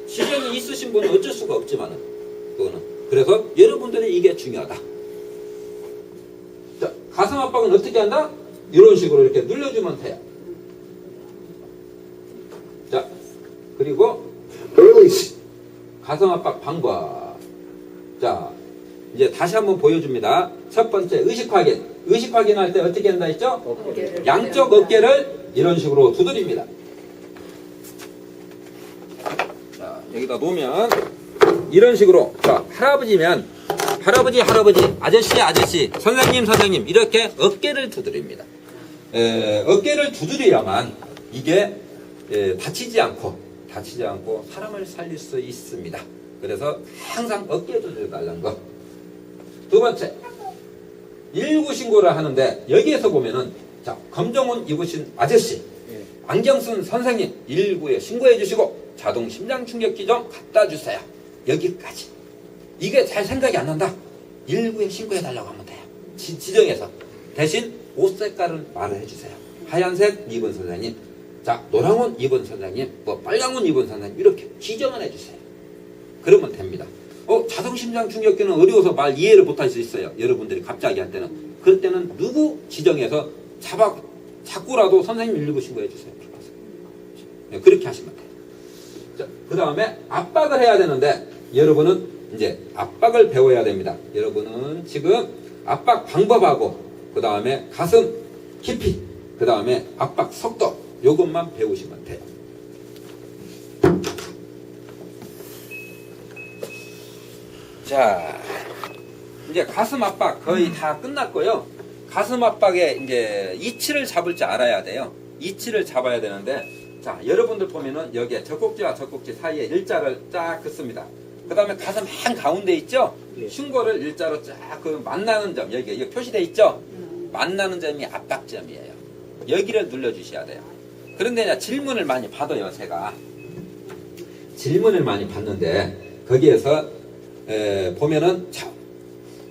지병이 있으신 분은 어쩔 수가 없지만은 그거는. 그래서 여러분들이 이게 중요하다. 자, 가슴 압박은 어떻게 한다? 이런 식으로 이렇게 눌러주면 돼요. 자, 그리고 가슴 압박 방법. 자, 이제 다시 한번 보여줍니다. 첫 번째 의식 확인. 의식 확인할 때 어떻게 한다 했죠? 양쪽 어깨를 이런 식으로 두드립니다. 자, 여기다 놓으면 이런 식으로. 자, 할아버지면 할아버지, 아저씨, 선생님 이렇게 어깨를 두드립니다. 어깨를 두드려야만 이게 다치지 않고 사람을 살릴 수 있습니다. 그래서 항상 어깨 두드려달라는 거. 두 번째, 119 신고를 하는데 여기에서 보면은 자, 검정옷 입으신 아저씨, 안경 쓴 선생님 119에 신고해 주시고 자동 심장 충격기 좀 갖다 주세요. 여기까지. 이게 잘 생각이 안 난다. 119에 신고해 달라고 하면 돼요. 지정해서. 대신 옷 색깔을 말을 해주세요. 하얀색 입은 선생님, 자, 노란 옷 입은 선생님, 빨간 옷 입은 선생님 이렇게 지정을 해주세요. 그러면 됩니다. 자동 심장 충격기는 어려워서 말 이해를 못할 수 있어요. 여러분들이 갑자기 할 때는. 그럴 때는 누구 지정해서 자꾸라도 선생님 119 신고해 주세요. 네, 그렇게 하시면 돼요. 자, 그 다음에 압박을 해야 되는데 여러분은 이제 압박을 배워야 됩니다. 여러분은 지금 압박 방법하고 그 다음에 가슴 깊이 그 다음에 압박 속도 요것만 배우시면 돼요. 자, 이제 가슴 압박 거의 다 끝났고요. 가슴 압박에 이제 이치를 잡을 줄 알아야 돼요. 이치를 잡아야 되는데, 자, 여러분들 보면은 여기에 젖꼭지와 젖꼭지 사이에 일자를 쫙 긋습니다. 그 다음에 가슴 한 가운데 있죠? 흉골을 일자로 쫙 그 만나는 점, 여기 표시되어 있죠? 만나는 점이 압박점이에요. 여기를 눌러주셔야 돼요. 그런데 이제 질문을 많이 받아요, 제가. 질문을 많이 받는데, 거기에서 보면은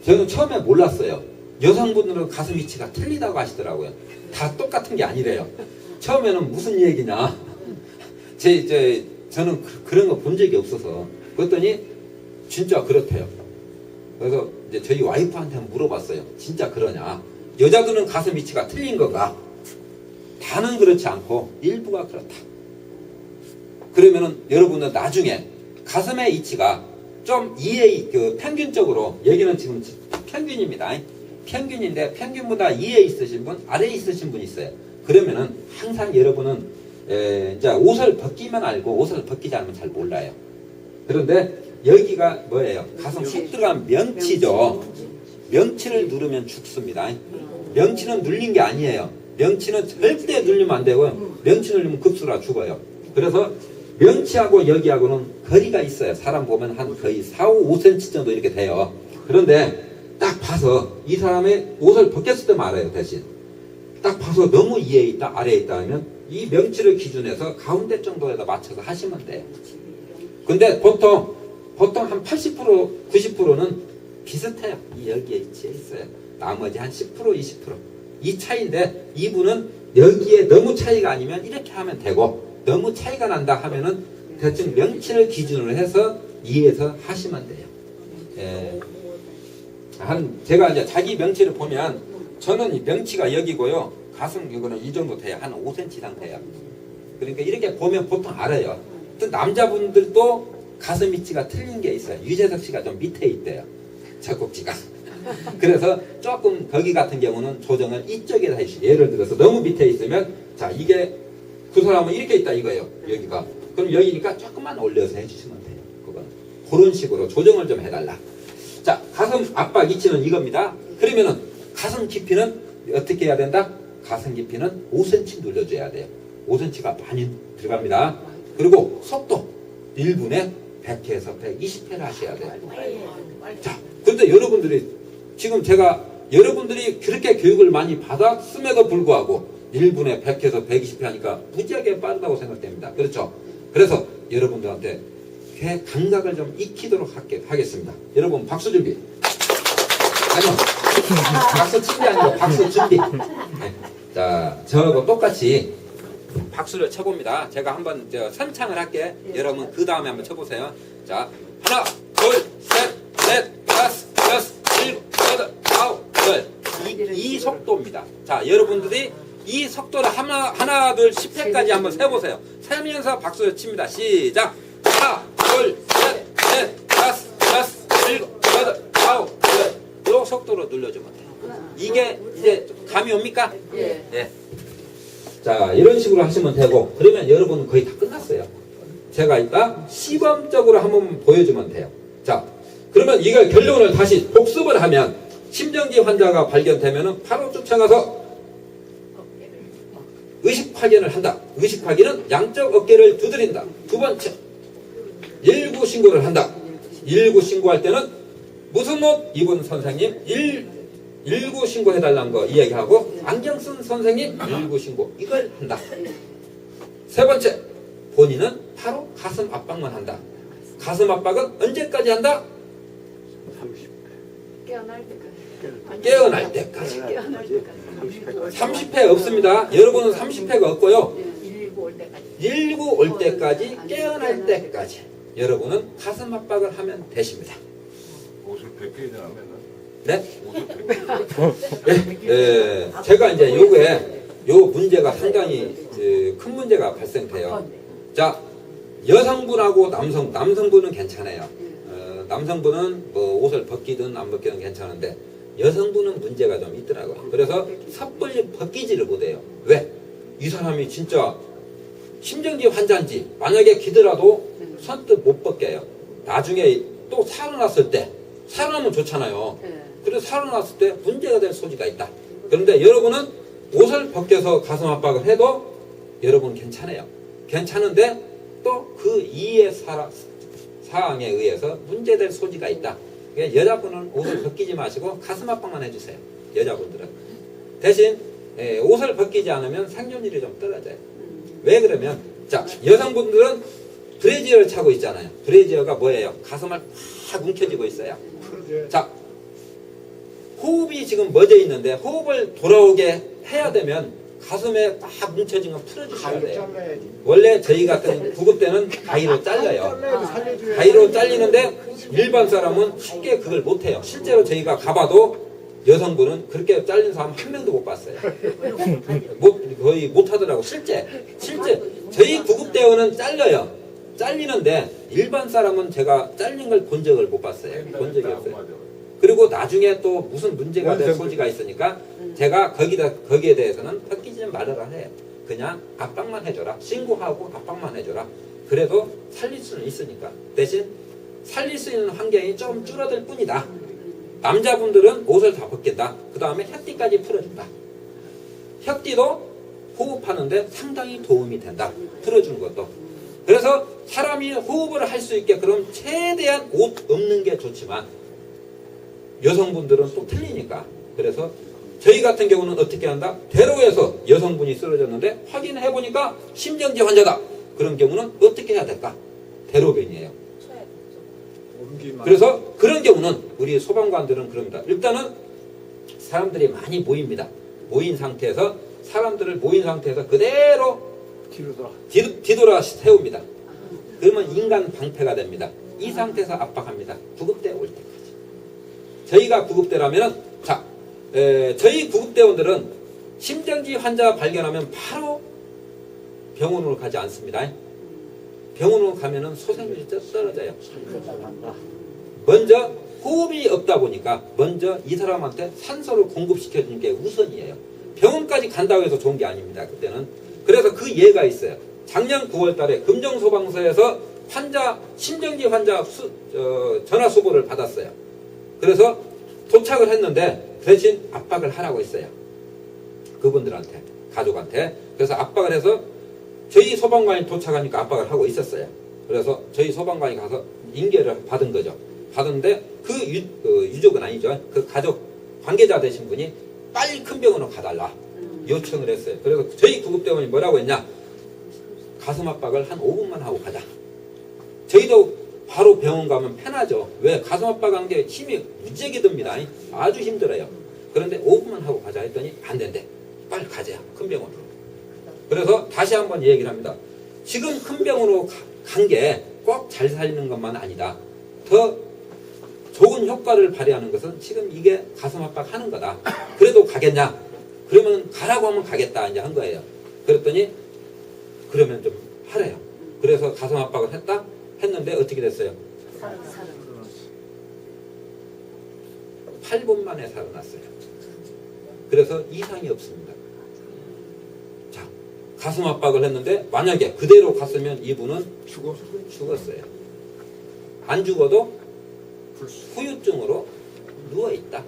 저는 처음에 몰랐어요. 여성분들은 가슴 위치가 틀리다고 하시더라고요. 다 똑같은 게 아니래요. 처음에는 무슨 얘기냐. 저는 그런 거 본 적이 없어서. 그랬더니 진짜 그렇대요. 그래서 이제 저희 와이프한테 물어봤어요. 진짜 그러냐. 여자들은 가슴 위치가 틀린 건가? 다는 그렇지 않고 일부가 그렇다. 그러면은 여러분은 나중에 가슴의 위치가 좀 평균적으로 여기는 지금 평균입니다. 평균인데 평균보다 2에 있으신 분, 아래에 있으신 분 있어요. 그러면은 항상 여러분은 이제 옷을 벗기면 알고 옷을 벗기지 않으면 잘 몰라요. 그런데 여기가 뭐예요? 가슴 훅 들어간 명치죠. 명치를 누르면 죽습니다. 명치는 눌린 게 아니에요. 명치는 절대 눌리면 안 되고요. 명치 눌리면 급수라 죽어요. 그래서 명치하고 여기하고는 거리가 있어요. 사람 보면 한 거의 4, 5cm 정도 이렇게 돼요. 그런데 딱 봐서 이 사람의 옷을 벗겼을 때 말아요. 대신 딱 봐서 너무 위에 있다 아래에 있다 하면 이 명치를 기준해서 가운데 정도에다 맞춰서 하시면 돼요. 근데 보통 한 80% 90%는 비슷해요. 이 여기에 위치해 있어요. 나머지 한 10% 20% 이 차이인데 이분은 여기에 너무 차이가 아니면 이렇게 하면 되고 너무 차이가 난다 하면은 대충 명치를 기준으로 해서 이해해서 하시면 돼요. 예. 제가 이제 자기 명치를 보면 저는 이 명치가 여기고요. 가슴 이거는 이 정도 돼요. 한 5cm 이상 돼요. 그러니까 이렇게 보면 보통 알아요. 또 남자분들도 가슴 위치가 틀린 게 있어요. 유재석 씨가 좀 밑에 있대요. 젖꼭지가. 그래서 조금 거기 같은 경우는 조정을 이쪽에다 해주세요. 예를 들어서 너무 밑에 있으면 자 이게 그 사람은 이렇게 있다 이거예요. 여기가. 그럼 여기니까 조금만 올려서 해주시면 돼요. 그건 그런 식으로 조정을 좀 해달라. 자 가슴 압박 위치는 이겁니다. 그러면은 가슴 깊이는 어떻게 해야 된다? 가슴 깊이는 5cm 눌러줘야 돼요. 5cm가 많이 들어갑니다. 그리고 속도 1분에 100회에서 120회를 하셔야 돼요. 자, 그런데 여러분들이 지금 제가 여러분들이 그렇게 교육을 많이 받았음에도 불구하고 1분에 100회에서 120회 하니까 무지하게 빠르다고 생각됩니다. 그렇죠? 그래서 여러분들한테 그 감각을 좀 익히도록 하겠습니다. 여러분 박수 준비. 아니요. 박수 준비 아니고 박수 준비. 네. 자, 저하고 똑같이 박수를 쳐봅니다. 제가 한번 선창을 할게. 여러분 그 다음에 한번 쳐보세요. 자, 하나, 둘, 셋, 넷, 다섯, 여섯, 일곱, 여덟, 아홉, 열. 이 속도입니다. 자, 여러분들이 이 속도를 하나, 둘, 10회까지 한번 세보세요. 세면서 박수를 칩니다. 시작. 하나, 둘, 셋, 넷, 다섯, 여섯, 일곱, 여덟, 아홉, 열. 이 속도로 눌러주면 돼요. 이게 이제 감이 옵니까? 예. 네. 자, 이런 식으로 하시면 되고, 그러면 여러분은 거의 다 끝났어요. 제가 이따 시범적으로 한번 보여주면 돼요. 자, 그러면 이걸 결론을 다시 복습을 하면, 심정지 환자가 발견되면 바로 쫓아가서 의식 확인을 한다. 의식 확인은 양쪽 어깨를 두드린다. 두 번째, 119 신고를 한다. 119 신고할 때는 무슨 옷 입은 선생님 119 신고해달라는 거 이야기하고 안경 쓴 선생님 119 신고 이걸 한다. 세 번째, 본인은 바로 가슴 압박만 한다. 가슴 압박은 언제까지 한다? 30회. 깨어날 때까지. 깨어날 때까지. 30회. 30회 없습니다. 여러분은 30회가 없고요. 119 올 때까지. 119 올 때까지 깨어날 때까지 여러분은 가슴 압박을 하면 되십니다. 옷을 벗겨야 되나면 네? 옷을 벗겨야 네, 제가 이제 요 문제가 상당히 큰 문제가 발생돼요. 자, 여성분하고 남성분은 괜찮아요. 남성분은 뭐 옷을 벗기든 안 벗기든 괜찮은데 여성분은 문제가 좀 있더라고요. 그래서 섣불리 벗기지를 못해요. 왜? 이 사람이 진짜 심정지 환자인지 만약에 기더라도 선뜻 못 벗겨요. 나중에 또 살아났을 때 살아나면 좋잖아요. 그래서 살아났을 때 문제가 될 소지가 있다. 그런데 여러분은 옷을 벗겨서 가슴 압박을 해도 여러분 괜찮아요. 괜찮은데 또 그 이의 사항에 의해서 문제될 소지가 있다. 그러니까 여자분은 옷을 벗기지 마시고 가슴 압박만 해주세요. 여자분들은. 대신 옷을 벗기지 않으면 생존율이 좀 떨어져요. 왜 그러면 자, 여성분들은 브래지어를 차고 있잖아요. 브래지어가 뭐예요? 가슴을 확 움켜쥐고 있어요. 자, 호흡이 지금 멎어 있는데 호흡을 돌아오게 해야 되면 가슴에 딱 뭉쳐진 거 풀어주셔야 가위로 돼요. 잘라야지. 원래 저희 같은 구급 때는 가위로 잘려요. 잘라야지 살려줘야지. 가위로 잘리는데 일반 사람은 쉽게 그걸 못해요. 실제로 저희가 가봐도 여성분은 그렇게 잘린 사람 한 명도 못 봤어요. 거의 못하더라고. 실제 저희 구급대원은 잘려요. 잘리는데 일반 사람은 제가 잘린 걸 본 적을 못 봤어요. 본 적이 없어요. 그리고 나중에 또 무슨 문제가 될 소지가 있으니까 제가 거기에 대해서는 섞이지 말아라 해요. 그냥 압박만 해줘라. 신고하고 압박만 해줘라. 그래도 살릴 수는 있으니까. 대신 살릴 수 있는 환경이 좀 줄어들 뿐이다. 남자분들은 옷을 다 벗긴다. 그 다음에 혀띠까지 풀어준다. 혀띠도 호흡하는데 상당히 도움이 된다. 풀어주는 것도. 그래서 사람이 호흡을 할 수 있게 그럼 최대한 옷 없는 게 좋지만 여성분들은 또 틀리니까. 그래서 저희 같은 경우는 어떻게 한다? 대로에서 여성분이 쓰러졌는데 확인해보니까 심정지 환자다. 그런 경우는 어떻게 해야 될까? 대로변이에요. 옮기만. 그래서 그런 경우는 우리 소방관들은 그럽니다. 일단은 사람들이 많이 모입니다. 모인 상태에서 그대로 뒤돌아 세웁니다. 그러면 인간 방패가 됩니다. 이 상태에서 압박합니다. 구급대 올 때까지. 저희가 구급대라면은 저희 구급대원들은 심정지 환자 발견하면 바로 병원으로 가지 않습니다. 병원으로 가면은 소생률이 떨어져요. 먼저 호흡이 없다 보니까 먼저 이 사람한테 산소를 공급시켜주는 게 우선이에요. 병원까지 간다고 해서 좋은 게 아닙니다. 그때는. 그래서 그 예가 있어요. 작년 9월 달에 금정소방서에서 심정지 환자 전화 수보를 받았어요. 그래서 도착을 했는데 대신 압박을 하라고 했어요. 그분들한테, 가족한테. 그래서 압박을 해서 저희 소방관이 도착하니까 압박을 하고 있었어요. 그래서 저희 소방관이 가서 인계를 받은 거죠. 받은데 그 유족은 아니죠. 그 가족 관계자 되신 분이 빨리 큰 병원으로 가달라 요청을 했어요. 그래서 저희 구급대원이 뭐라고 했냐? 가슴 압박을 한 5분만 하고 가자. 저희도 바로 병원 가면 편하죠. 왜? 가슴 압박하는 게 힘이 무지하게 듭니다. 아주 힘들어요. 그런데 5분만 하고 가자 했더니 안 된대. 빨리 가자. 큰 병원으로. 그래서 다시 한번 얘기를 합니다. 지금 큰 병원으로 간 게 꼭 잘 살리는 것만 아니다. 더 좋은 효과를 발휘하는 것은 지금 이게 가슴 압박하는 거다. 그래도 가겠냐? 그러면 가라고 하면 가겠다 이제 한 거예요. 그랬더니 그러면 좀 하래요. 그래서 가슴 압박을 했는데 어떻게 됐어요? 8분 만에 살아났어요. 그래서 이상이 없습니다. 자, 가슴 압박을 했는데 만약에 그대로 갔으면 이분은 죽었어요. 안 죽어도 후유증으로 누워있다.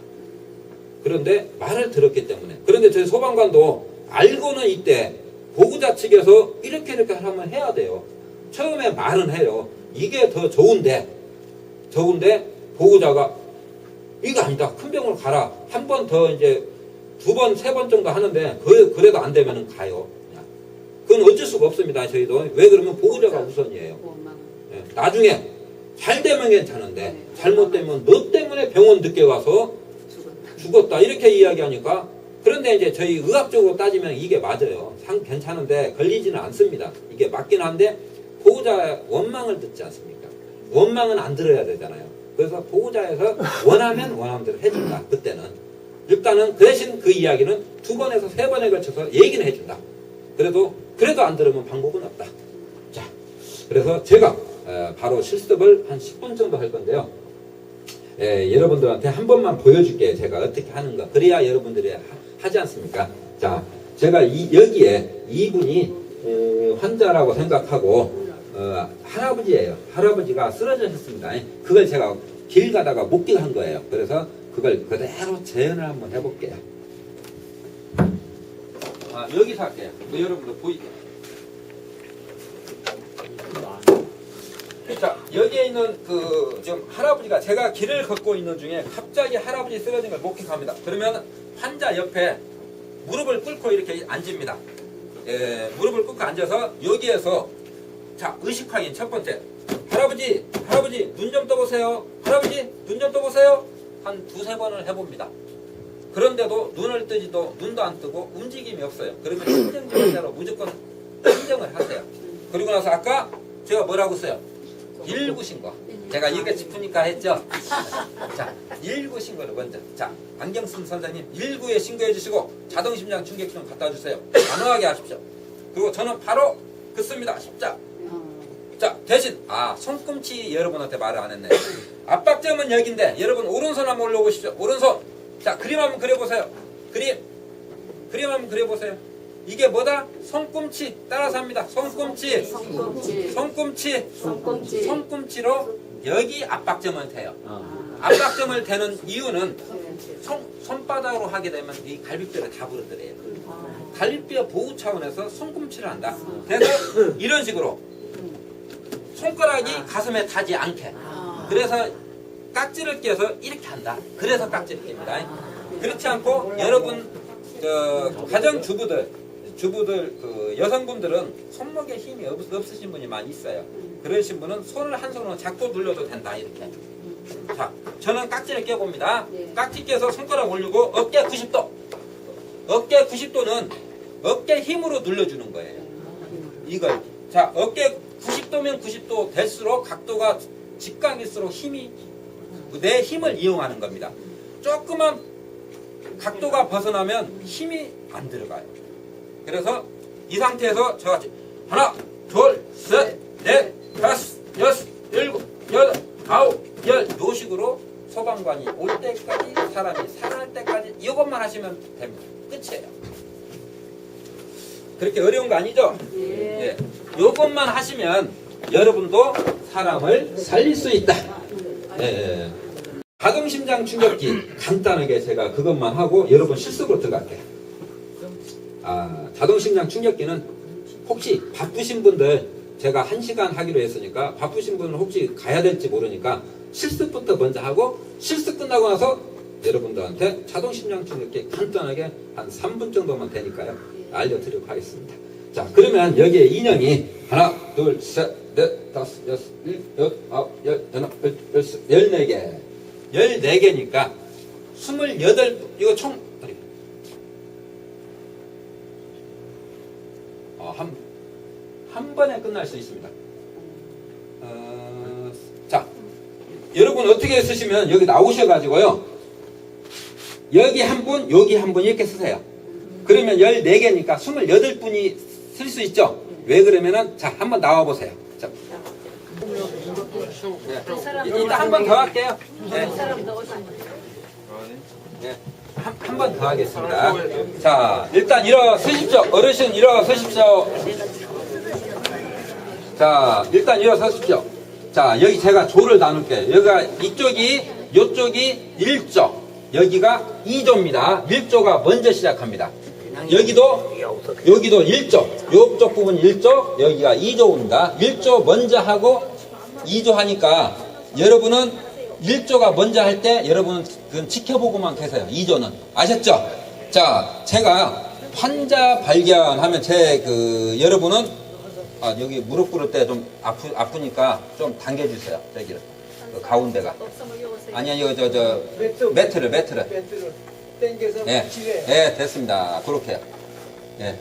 그런데 말을 들었기 때문에. 그런데 저희 소방관도 알고는 이때 보호자 측에서 이렇게 하면 해야 돼요. 처음에 말은 해요. 이게 더 좋은데 보호자가 이거 아니다. 큰 병원으로 가라. 한 번 더 이제 2번, 3번 정도 하는데 그래도 안 되면 가요. 그건 어쩔 수가 없습니다. 저희도. 왜 그러면 보호자가 우선이에요. 나중에 잘 되면 괜찮은데 잘못되면 너 때문에 병원 늦게 가서 죽었다 이렇게 이야기하니까. 그런데 이제 저희 의학적으로 따지면 이게 맞아요. 괜찮은데 걸리지는 않습니다. 이게 맞긴 한데 보호자의 원망을 듣지 않습니까? 원망은 안 들어야 되잖아요. 그래서 보호자에서 원하면 원하는 대로 해준다. 그때는 일단은 그 대신 그 이야기는 2번에서 3번에 걸쳐서 얘기는 해준다. 그래도 안 들으면 방법은 없다. 자, 그래서 제가 바로 실습을 한 10분 정도 할 건데요. 여러분들한테 한 번만 보여줄게요. 제가 어떻게 하는 거. 그래야 여러분들이 하지 않습니까? 자, 제가 여기에 이분이 환자라고 생각하고 할아버지예요. 할아버지가 쓰러지셨습니다. 그걸 제가 길 가다가 목격한 거예요. 그래서 그걸 그대로 재현을 한번 해볼게요. 여기서 할게요. 여러분들 보이게. 자, 여기에 있는 지금 할아버지가 제가 길을 걷고 있는 중에 갑자기 할아버지 쓰러진 걸 목격합니다. 그러면 환자 옆에 무릎을 꿇고 이렇게 앉습니다. 무릎을 꿇고 앉아서 여기에서 자, 의식 확인 첫 번째. 할아버지 눈 좀 떠보세요. 할아버지 눈 좀 떠보세요. 한 2-3번을 해봅니다. 그런데도 눈을 뜨지도 눈도 안 뜨고 움직임이 없어요. 그러면 심정지원자로 무조건 신정을 하세요. 그리고 나서 아까 제가 뭐라고 써요? 119 신고. 제가 이게 짚으니까 했죠? 자, 119 신고를 먼저. 자, 안경 쓴 선생님 119에 신고해 주시고 자동심장 충격기 좀 갖다 주세요. 단호하게 하십시오. 그리고 저는 바로 긋습니다. 십자. 자, 대신 손꿈치 여러분한테 말을 안 했네요. 압박점은 여기인데 여러분 오른손 한번 올려보십시오. 오른손. 자, 그림 한번 그려보세요. 그림 한번 그려보세요. 이게 뭐다? 손꿈치. 따라서 합니다. 손꿈치. 손꿈치로 여기 압박점을 대요. 압박점을 대는 이유는 손바닥으로 하게 되면 이 갈비뼈를 다 부러뜨려요. 갈비뼈 보호 차원에서 손꿈치를 한다. 그래서 이런 식으로 손가락이 가슴에 닿지 않게. 그래서 깍지를 껴서 이렇게 한다. 그래서 깍지를 낍니다. 그렇지 않고 여러분 가정주부들 그 여성분들은 손목에 힘이 없으신 분이 많이 있어요. 그러신 분은 손을 한 손으로 잡고 눌러도 된다. 이렇게. 자, 저는 깍지를 껴봅니다. 깍지 껴서 손가락 올리고 어깨 90도. 어깨 90도는 어깨 힘으로 눌러주는 거예요. 이걸. 자, 어깨 90도면 90도 될수록 각도가 직각일수록 내 힘을 이용하는 겁니다. 조그만 각도가 벗어나면 힘이 안 들어가요. 그래서 이 상태에서 저같이 하나, 둘, 셋, 넷, 다섯, 여섯, 일곱, 여덟, 아홉, 열 요 식으로 소방관이 올 때까지 사람이 살아날 때까지 이것만 하시면 됩니다. 끝이에요. 그렇게 어려운 거 아니죠? 예. 요것만 하시면 여러분도 사람을 살릴 수 있다. 예. 자동심장 충격기 간단하게 제가 그것만 하고 여러분 실습으로 들어갈게요. 자동심장 충격기는 혹시 바쁘신 분들 제가 1시간 하기로 했으니까 바쁘신 분은 혹시 가야 될지 모르니까 실습부터 먼저 하고 실습 끝나고 나서 여러분들한테 자동심장 충격기 간단하게 한 3분 정도만 되니까요. 알려드리도록 하겠습니다. 자, 그러면 여기에 인형이 하나, 둘, 셋, 넷, 다섯, 여섯, 일곱, 아홉, 열, 하나, 열셋, 14개. 14개니까 28, 이거 총, 한 번에 끝날 수 있습니다. 자, 여러분 어떻게 쓰시면 여기 나오셔가지고요. 여기 한 분, 여기 한 분 이렇게 쓰세요. 그러면 14개니까 28분이 쓸 수 있죠? 왜 그러면은, 자, 한번 나와보세요. 자. 네. 이따 한 번 더 할게요. 네. 네. 한 번 더 하겠습니다. 자, 일단 일어서십시오. 어르신 일어서십시오. 자, 일단 일어서십시오. 자, 여기 제가 조를 나눌게요. 여기가 요쪽이 1조, 여기가 2조입니다. 1조가 먼저 시작합니다. 여기도 1조, 요쪽 부분 1조, 여기가 2조입니다. 1조 먼저 하고 2조 하니까 여러분은 1조가 먼저 할 때 여러분은 그건 지켜보고만 계세요. 2조는. 아셨죠? 자, 제가 환자 발견하면 여러분은 여기 무릎 꿇을 때 좀 아프니까 좀 당겨주세요. 저기를. 그 가운데가. 아니요, 매트를. 당겨서 예, 예, 됐습니다. 그렇게요. 예.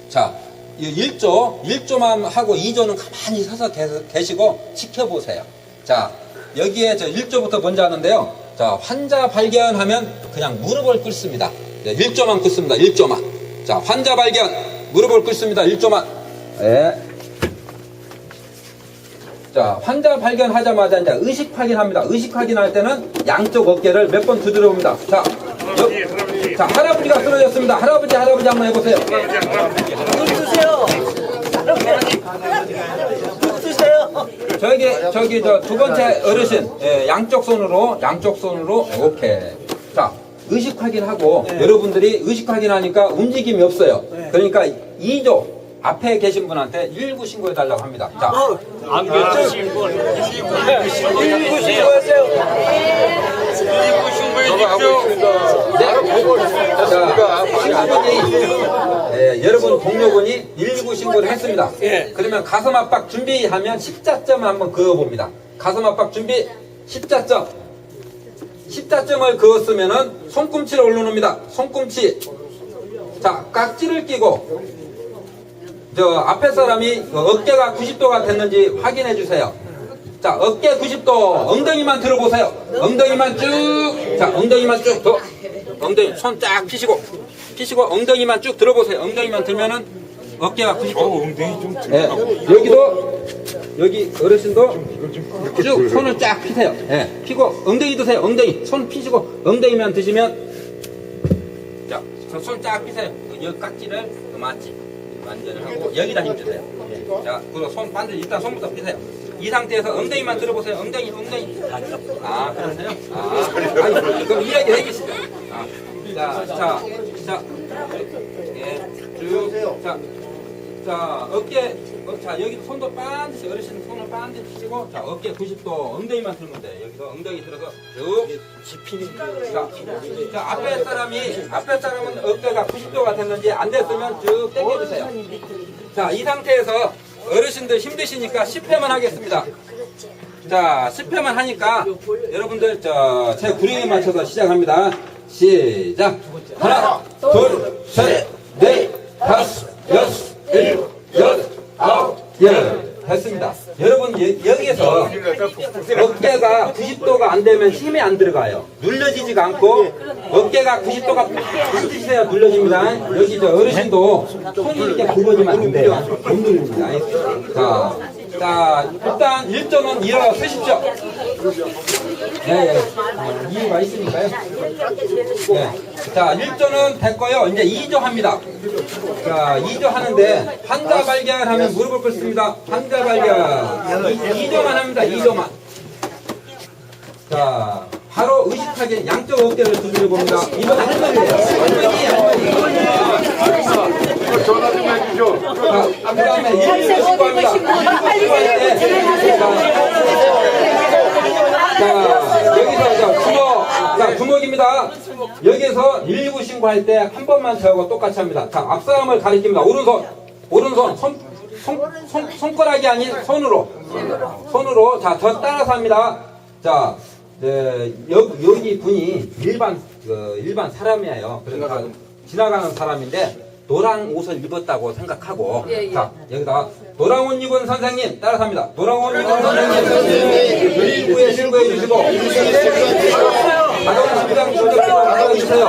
자, 1조만 하고 2조는 가만히 서서 계시고 지켜보세요. 자, 여기에 1조부터 먼저 하는데요. 자, 환자 발견하면 그냥 무릎을 꿇습니다. 네, 1조만 꿇습니다. 1조만. 자, 환자 발견, 무릎을 꿇습니다. 1조만. 예. 자, 환자 발견하자마자 이제 의식 확인합니다. 의식 확인할 때는 양쪽 어깨를 몇 번 두드려 봅니다. 자, 자, 할아버지가 쓰러졌습니다. 할아버지 한번 해보세요. 눈 뜨세요. 눈 뜨세요. 저기 두 번째 어르신, 예, 양쪽 손으로 오케이. 자, 의식 확인하고 여러분들이 의식 확인하니까 움직임이 없어요. 그러니까 2조 앞에 계신 분한테 119 신고해 달라고 합니다. 자, 안 계신 분 119 신고하세요. 119 신고해 주십시오. 자, 신고분이 여러분 동료분이 119 신고를 했습니다. 그러면 가슴 압박 준비하면 십자점 한번 그어봅니다. 가슴 압박 준비 십자점. 십자점을 그었으면은 손꿈치를 올려놓습니다. 손꿈치. 자, 깍지를 끼고 저 앞에 사람이 그 어깨가 90도가 됐는지 확인해 주세요. 자, 어깨 90도, 엉덩이만 들어보세요. 엉덩이만 쭉, 자, 엉덩이만 쭉 더, 엉덩이 손 쫙 펴시고 엉덩이만 쭉 들어보세요. 엉덩이만 들면은 어깨가 90도. 엉덩이 좀 예, 여기도 여기 어르신도 쭉 손을 쫙 피세요. 예, 피고 엉덩이 드세요. 엉덩이 손 피시고 엉덩이만 드시면 자, 손 쫙 피세요. 여기 깍지를 그만지 완전히 하고 여기다 힘 주세요. 자, 그리고 손 반드시 일단 손부터 피세요. 이 상태에서 엉덩이만 들어보세요. 엉덩이. 아, 그러세요? 아니, 그럼 이야기 해주시죠. 자, 예, 쭉, 자, 어깨, 자, 여기 손도 반드시, 어르신 손을 반드시 펴시고, 자, 어깨 90도, 엉덩이만 들면 돼. 여기서 엉덩이 들어서 쭉, 자, 앞에 사람은 어깨가 90도가 됐는지 안 됐으면 쭉 당겨주세요. 자, 이 상태에서 어르신들 힘드시니까 10회만 하겠습니다. 자, 10회만 하니까 여러분들, 제 구령에 맞춰서 시작합니다. 시작! 하나, 둘, 셋, 넷, 다섯, 여섯, 일곱, 여덟, 아홉, 열. 됐습니다. 여러분, 여기에서 어깨가 90도가 안 되면 힘이 안 들어가요. 눌려지지가 않고, 어깨가 90도가 반드시 돼야 눌려집니다. 여기 어르신도 손이 이렇게 굽어지면 안 돼요. 못 눌립니다. 자, 일단 1조는 일어서십시오. 네, 이유가 있으니까요. 네. 자, 1조는 됐고요. 이제 2조 합니다. 자, 2조 하는데 환자 발견하면 무릎을 꿇습니다. 환자 발견. 2조만 합니다. 2조만. 자, 바로 의식하게 양쪽 어깨를 두드려 봅니다. 이번에 할머니예요. 할머니. 전화 좀 해주죠. 자, 그 다음에 1조 합니다. 1조 자, 여기서 주먹입니다. 여기서 119 신고할 때 한 번만 저하고 똑같이 합니다. 자, 앞사람을 가리킵니다. 오른손, 손가락이 아닌 손으로. 자, 저 따라서 합니다. 자, 여기 분이 일반 사람이에요. 그러니까 지나가는 사람인데, 노란 옷을 입었다고 생각하고, 자, 여기다가 노란 옷 입은 선생님 따라서 합니다. 노란 옷 입은 선생님 119에 신고해 주시고 자동심장 조절기로 나가주세요.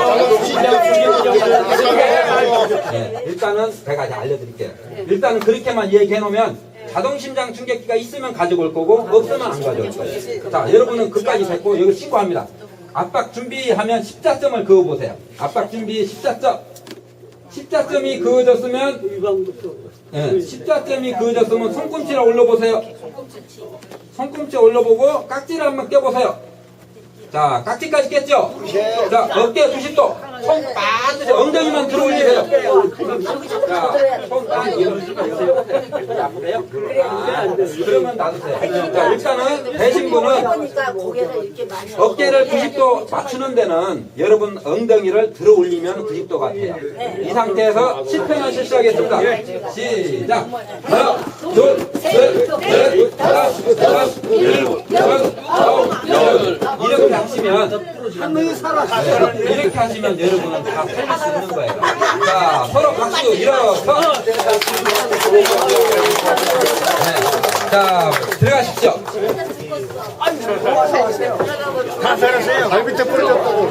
네, 일단은 제가 알려드릴게요. 일단은 그렇게만 얘기해 놓으면 자동심장 충격기가 있으면 가지고 올 거고 없으면 안 가져올 거예요. 자, 여러분은 끝까지 됐고 여기 신고합니다. 압박 준비하면 십자점을 그어보세요. 압박 준비 십자점. 십자점이 그어졌으면 십자점이 그어졌으면 손꿈치를 올려보세요. 손꿈치 올려보고 깍지를 한번 껴보세요. 자, 깍지까지 꼈죠? 자, 어깨 90도. 손 반드시 엉덩이만 들어 올리세요. 자, 손 반드시 올리세요. 아프세요? 그러면 놔두세요. 자, 일단은 되신 분은 어깨를 90도 맞추는 데는 여러분 엉덩이를 들어 올리면 90도가 돼요. 이 상태에서 10회만 실시하겠습니다. 시작! 하나, 둘, 셋, 넷, 다섯, 여섯, 일곱, 여덟, 아홉, 열. 이렇게 하시면 이렇게 하시면 여러분은 다 살릴 수 있는 거예요. 자, 서로 박수 일어서. 네. 자, 들어가십시오. 다 살았어요. 발 밑에 부러졌다고.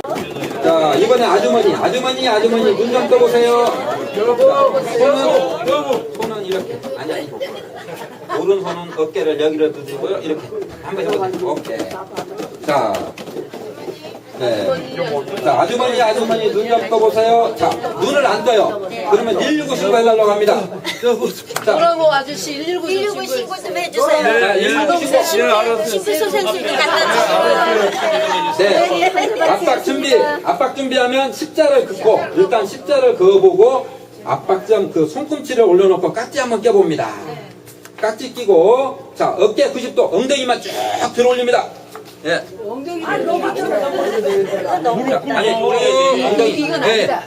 자, 이번에 아주머니 눈 좀 떠보세요. 손은 이렇게 아니 오른손은 어깨를 여기로 두시고요. 이렇게 한번 해보세요. 오케이. 자, 네. 자, 아주머니 눈 좀 떠보세요. 자, 눈을 안 떠요. 그러면 119 신고해달라고 합니다. 자, 뭐라고 아저씨 119 신고 좀 해주세요. 자, 119 신고. 심폐소생술이 갖다 주시고. 네. 압박 준비하면 십자를 긋고, 일단 십자를 그어보고, 압박점 그 손꿈치를 올려놓고 깍지 한번 껴봅니다. 깍지 끼고, 자, 어깨 90도, 엉덩이만 쭉 들어 올립니다. 예. 엉덩이를 너무 아니, 엉덩이. 이건 네. 아니다.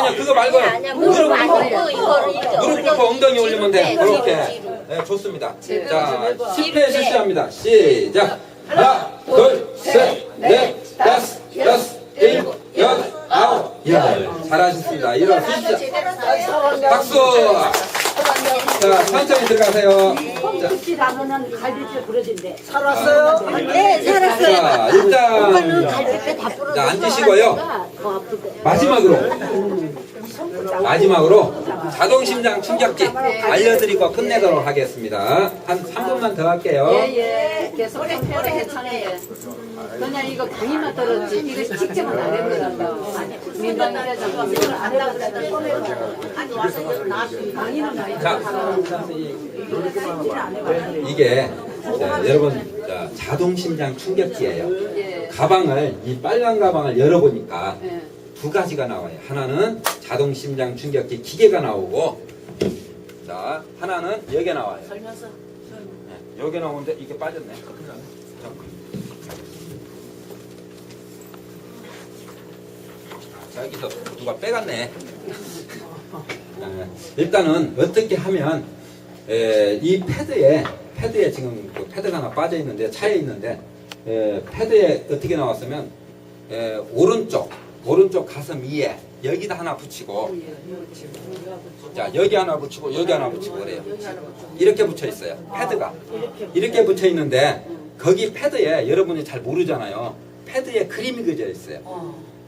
아니, 그거 말고요. 무릎 꿇고 이거를 무릎 꿇고 엉덩이 올리면 돼. 그렇게. 네, 좋습니다. 자, 10회 실시합니다. 시작. 하나, 둘, 셋, 넷, 다섯, 여섯, 일곱, 여덟, 아홉, 열. 잘하셨습니다. 일어서십시오. 박수! 자, 천천히 들어가세요. 콩국지 나무는 갈비뼈 부러진대. 살았어요? 네, 살았어요. 자, 일단, 갈비뼈 다 부러져. 자, 앉으시고요. 더 아프대. 마지막으로 자동심장 충격기 알려드리고 끝내도록 하겠습니다. 한 3분만 더 할게요. 예예. 계속 오래 괜찮아요. 그냥 이거 강의만 들었지 이거 직접은 안 해보려고. 민방위에서 이걸 안 해보려고. 강의는 많이 자, 이게 자, 여러분 자, 자동심장 충격기예요. 가방을 이 빨간 가방을 열어보니까 두 가지가 나와요. 하나는 자동심장 충격기 기계가 나오고, 자 하나는 여기 나와요. 네, 여기 나오는데 이게 빠졌네. 자, 여기서 누가 빼갔네. 일단은 어떻게 하면 이 패드에 지금 그 패드가 하나 빠져 있는데 차에 있는데 패드에 어떻게 나왔으면 오른쪽 가슴 위에 여기다 하나 붙이고, 자 여기 하나 붙이고 여기 하나 붙이고 그래요. 이렇게 붙여 있어요. 패드가 이렇게 붙여 있는데 거기 패드에 여러분이 잘 모르잖아요. 패드에 그림이 그려져 있어요.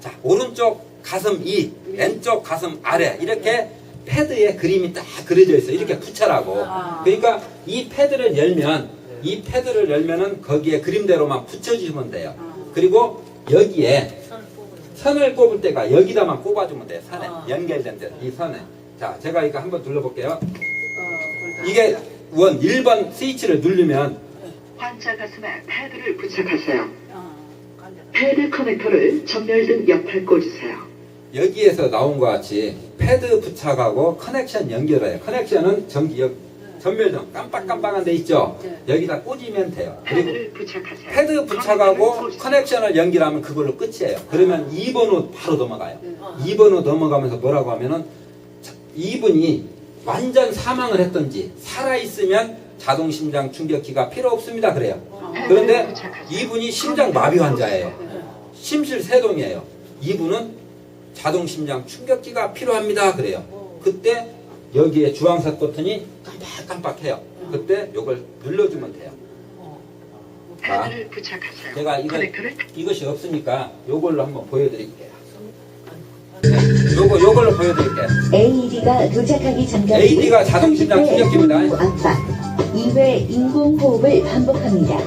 자 오른쪽 가슴 위, 왼쪽 가슴 아래 이렇게 패드에 그림이 딱 그려져 있어요. 이렇게 붙여라고. 그러니까 이 패드를 열면은 거기에 그림대로만 붙여주시면 돼요. 그리고 여기에 선을 꼽을 때가 여기다만 꼽아주면 돼요. 선에 연결된 데, 이 선에. 자, 제가 이거 한번 눌러볼게요. 이게 1번 스위치를 누르면 환자 가슴에 패드를 부착하세요. 패드 커넥터를 전멸등 옆에 꽂으세요. 여기에서 나온 것 같이 패드 부착하고 커넥션 연결해요. 커넥션은 전멸등 깜빡깜빡한 데 있죠? 여기다 꽂으면 돼요. 그리고 패드를 부착하세요. 패드 부착하고 커넥션을 연결하면 그걸로 끝이에요. 그러면 2번으로 바로 넘어가요. 2번으로 넘어가면서 뭐라고 하면은 이분이 완전 사망을 했던지 살아있으면 자동심장 충격기가 필요 없습니다 그래요. 그런데 이분이 심장 마비 환자예요. 심실세동이에요. 이분은 자동심장 충격기가 필요합니다 그래요. 그때 여기에 주황색 버튼이 깜빡깜빡해요. 그때 이걸 눌러주면 돼요. 자, 패드를 부착하세요. 제가 커넥터를 이것이 없으니까 이걸로 한번 보여드릴게요. 네, 요걸로 보여드릴게요. AED가 도착하기 전까지 AED가 자동심장 충격기입니다. 압박 2회 인공호흡을 반복합니다.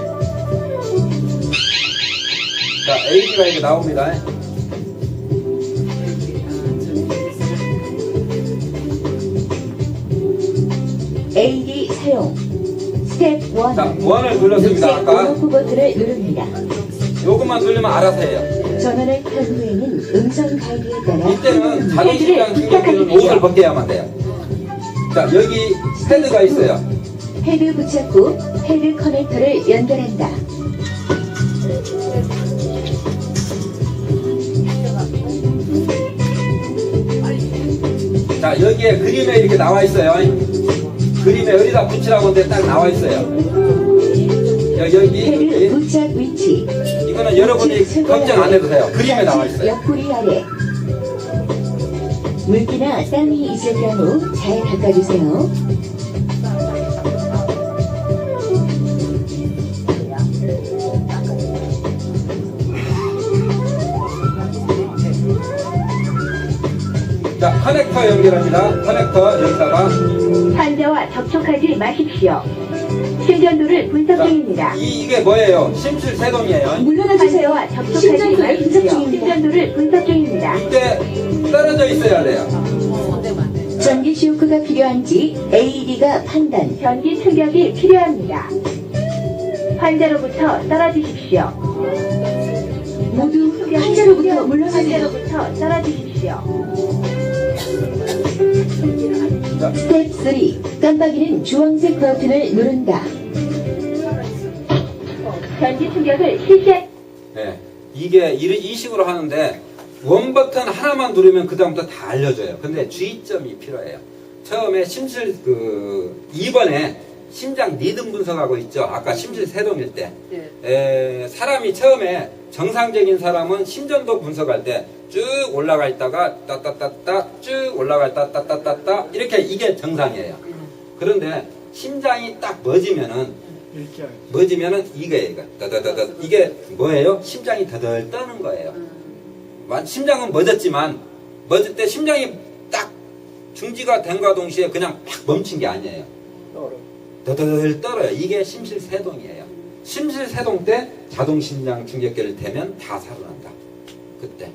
자, AED가 이렇게 나옵니다. AED 사용 스텝 1 자, 1을 눌렀습니다. 녹색 아까 온오프 버튼을 누릅니다. 요것만 누르면 알아서 해요. 전원을 켠 후에는 음성 가이드에 따라 이때는 자동심장 충격기는 옷을 벗겨야만 돼요. 자, 여기 패드가 있어요. 패드 부착 후 패드 커넥터를 연결한다. 자, 여기에 그림에 이렇게 나와 있어요. 그림에 어디다 붙이라고 하는데 딱 나와 있어요. 여기 패드 부착 위치 이거는 여러분이 걱정 안 해도 돼요. 그림에 나와 있어요. 옆구리 아래 물기나 땀이 있을 경우 잘 닦아주세요. 자, 커넥터 연결합니다. 커넥터 여기다가 환자와 접촉하지 마십시오. 심전도를 분석 중입니다. 이게 뭐예요? 심실세동이에요. 물러나주세요. 접촉하지 마십시오. 심전도를 분석 중입니다. 이때 떨어져 있어야 돼요. 전기 쇼크가 필요한지 AED가 판단. 전기 충격이 필요합니다. 환자로부터 떨어지십시오. 모두 환자로부터 물러나세요. 환자로부터 떨어지십시오. 스텝 3. 깜빡이는 주황색 버튼을 누른다. 전기 충격을 실시해. 네, 이게 이 식으로 하는데 원 버튼 하나만 누르면 그 다음부터 다 알려줘요. 근데 주의점이 필요해요. 처음에 2번에 심장 리듬 분석하고 있죠. 아까 심실세동일 때 사람이 처음에 정상적인 사람은 심전도 분석할 때 쭉 올라가 있다가 따따따따 쭉 올라가 있다 따따따따 이렇게 이게 정상이에요. 그런데 심장이 딱 멎으면은 이거예요. 더더더더 이게 뭐예요? 심장이 더덜 떠는 거예요. 심장은 멎었지만 멎을 때 심장이 딱 중지가 된과 동시에 그냥 팍 멈춘 게 아니에요. 더덜 떨어요. 이게 심실세동이에요. 심실세동 때 자동심장 충격기를 대면 다 살아난다. 그때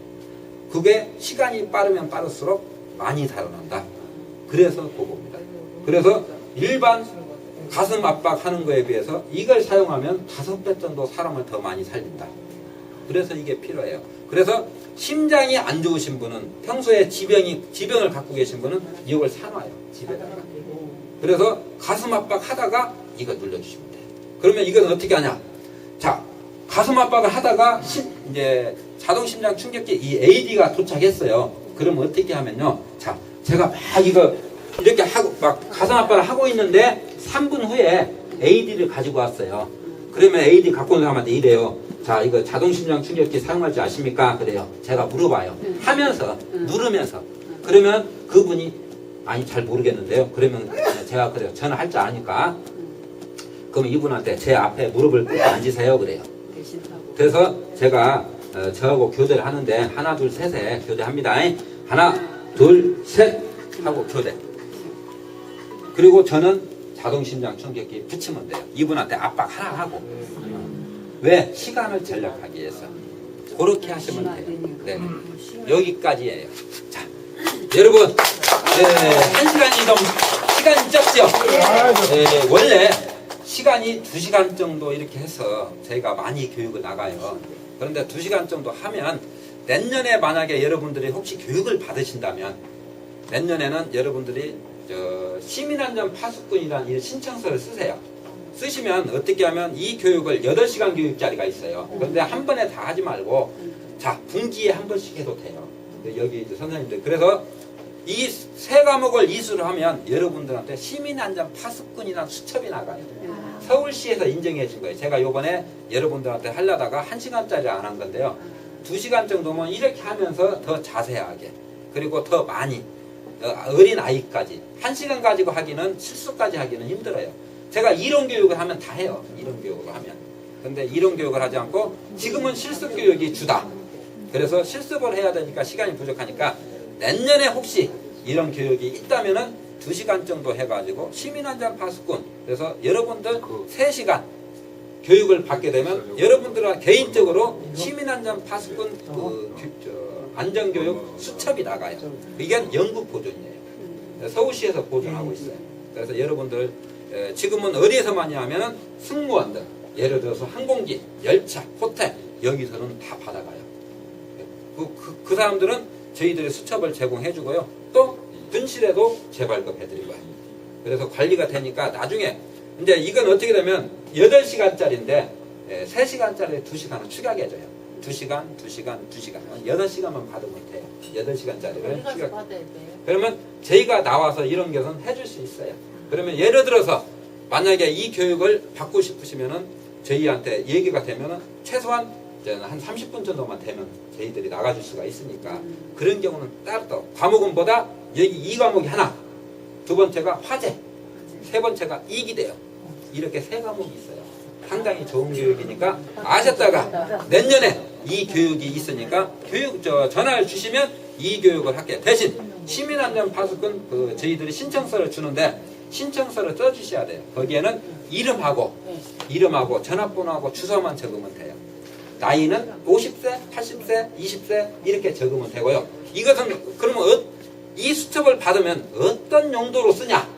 그게 시간이 빠르면 빠를수록 많이 살아난다. 그래서 그겁니다. 그래서 일반 가슴 압박하는 거에 비해서 이걸 사용하면 5배 정도 사람을 더 많이 살린다. 그래서 이게 필요해요. 그래서 심장이 안 좋으신 분은 평소에 지병을 갖고 계신 분은 이걸 사놔요. 집에다가. 그래서 가슴 압박 하다가 이거 눌러주시면 돼요. 그러면 이건 어떻게 하냐? 자, 가슴 압박을 하다가 이제 자동심장 충격기 이 AED가 도착했어요. 그러면 어떻게 하면요? 자, 제가 막 이거 이렇게 하고 막 가슴 압박을 하고 있는데 3분 후에 AED를 가지고 왔어요. 그러면 AED 갖고 온 사람한테 이래요. 자, 이거 자동심장 충격기 사용할 줄 아십니까? 그래요. 제가 물어봐요. 하면서 누르면서 그러면 그분이 아니 잘 모르겠는데요. 그러면 제가 그래요. 저는 할 줄 아니까 그럼 이분한테 제 앞에 무릎을 꿇고 앉으세요. 그래요. 그래서 제가 저하고 교대를 하는데 하나 둘 셋에 교대합니다. 하나 둘 셋 하고 교대. 그리고 저는 자동심장 충격기 붙이면 돼요. 이분한테 압박 하나 하고. 왜? 시간을 절약하기 위해서. 그렇게 하시면 돼요. 네. 여기까지예요. 자, 여러분, 한 시간이 좀 시간이 짧죠? 네, 원래 시간이 2시간 정도 이렇게 해서 저희가 많이 교육을 나가요. 그런데 2시간 정도 하면 내년에 만약에 여러분들이 혹시 교육을 받으신다면 내년에는 여러분들이 시민안전 파수꾼이라는 이 신청서를 쓰세요. 쓰시면 어떻게 하면 이 교육을 8시간 교육짜리가 있어요. 그런데 한 번에 다 하지 말고 자, 분기에 한 번씩 해도 돼요. 여기 이제 선생님들. 그래서 이 3과목을 이수를 하면 여러분들한테 시민안전 파수꾼이라는 수첩이 나가요. 서울시에서 인정해 준 거예요. 제가 요번에 여러분들한테 하려다가 1시간짜리 안 한 건데요. 2시간 정도면 이렇게 하면서 더 자세하게 그리고 더 많이 어린 아이까지 1시간 가지고 하기는 실수까지 하기는 힘들어요. 제가 이론 교육을 하면 다 해요. 이론 교육을 하면. 근데 이론 교육을 하지 않고 지금은 실습 교육이 주다. 그래서 실습을 해야 되니까 시간이 부족하니까 내년에 혹시 이런 교육이 있다면은 2시간 정도 해가지고 시민안전 파수꾼 그래서 여러분들 3시간 교육을 받게 되면 여러분들은 개인적으로 시민안전 파수꾼 안전교육 수첩이 나가요. 이게 연구 보존이에요. 서울시에서 보존하고 있어요. 그래서 여러분들 지금은 어디에서 많이 하면은 승무원들 예를 들어서 항공기, 열차, 호텔 여기서는 다 받아가요. 그 사람들은 저희들이 수첩을 제공해 주고요. 또 분실에도 재발급해 드리고요. 그래서 관리가 되니까 나중에 이제 이건 어떻게 되면 8시간짜리인데 3시간짜리 2시간을 추가해 줘요. 2시간, 2시간, 2시간. 8시간만 받으면 돼요. 8시간짜리를 추가. 그러면 저희가 나와서 이런 것은 해줄 수 있어요. 그러면 예를 들어서 만약에 이 교육을 받고 싶으시면은 저희한테 얘기가 되면은 최소한 한 30분 정도만 되면 저희들이 나가줄 수가 있으니까 그런 경우는 따로 또 과목은보다 여기 2과목이 하나, 2번째가 화재, 3번째가 이기대요. 이렇게 3과목이 있어요. 상당히 좋은 교육이니까 아셨다가 내년에 이 교육이 있으니까 전화를 주시면 이 교육을 할게요. 대신 시민안전 파수꾼 저희들이 신청서를 주는데 신청서를 써주셔야 돼요. 거기에는 이름하고 전화번호하고 주소만 적으면 돼요. 나이는 50세, 80세, 20세 이렇게 적으면 되고요. 이것은 그러면 이 수첩을 받으면 어떤 용도로 쓰냐?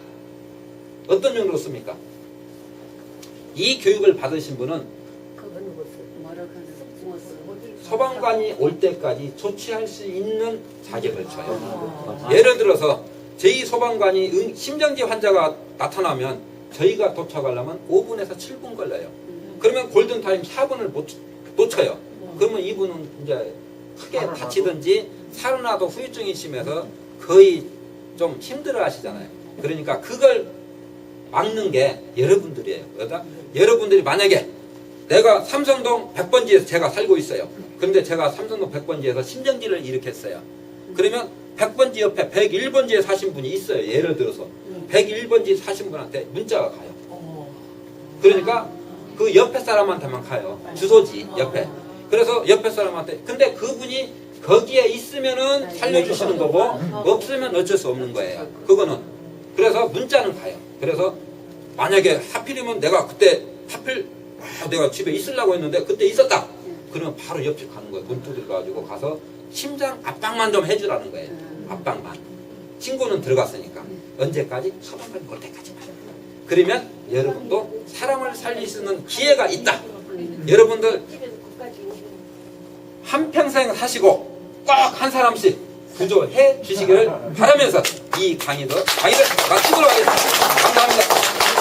어떤 용도로 씁니까? 이 교육을 받으신 분은 소방관이 올 때까지 조치할 수 있는 자격을 줘요. 예를 들어서 저희 소방관이 심정지 환자가 나타나면 저희가 도착하려면 5분에서 7분 걸려요. 그러면 골든타임 4분을 놓쳐요. 그러면 이분은 이제 크게 다치든지 살아나도 후유증이 심해서 거의 좀 힘들어 하시잖아요. 그러니까 그걸 막는 게 여러분들이에요. 그러다 여러분들이 만약에 내가 삼성동 100번지에서 제가 살고 있어요. 그런데 제가 삼성동 100번지에서 심정지를 일으켰어요. 그러면 100번지 옆에 101번지에 사신 분이 있어요. 예를 들어서 101번지 사신 분한테 문자가 가요. 그러니까 그 옆에 사람한테만 가요. 주소지 옆에. 그래서 옆에 사람한테. 근데 그분이 거기에 있으면은 살려주시는 거고 없으면 어쩔 수 없는 거예요. 그거는. 그래서 문자는 가요. 그래서 만약에 하필이면 내가 그때 하필 내가 집에 있으려고 했는데 그때 있었다. 그러면 바로 옆집 가는 거예요. 문 두드려가지고 가서 심장 압박만 좀 해주라는 거예요. 압박만. 친구는 들어갔으니까. 언제까지? 처방까지 올 때까지만. 그러면 여러분도 사람을 살릴 수 있는 기회가 있다. 여러분들 한평생 사시고 꼭 한 사람씩 구조해 주시기를 바라면서 이 강의를 마치도록 하겠습니다. 감사합니다.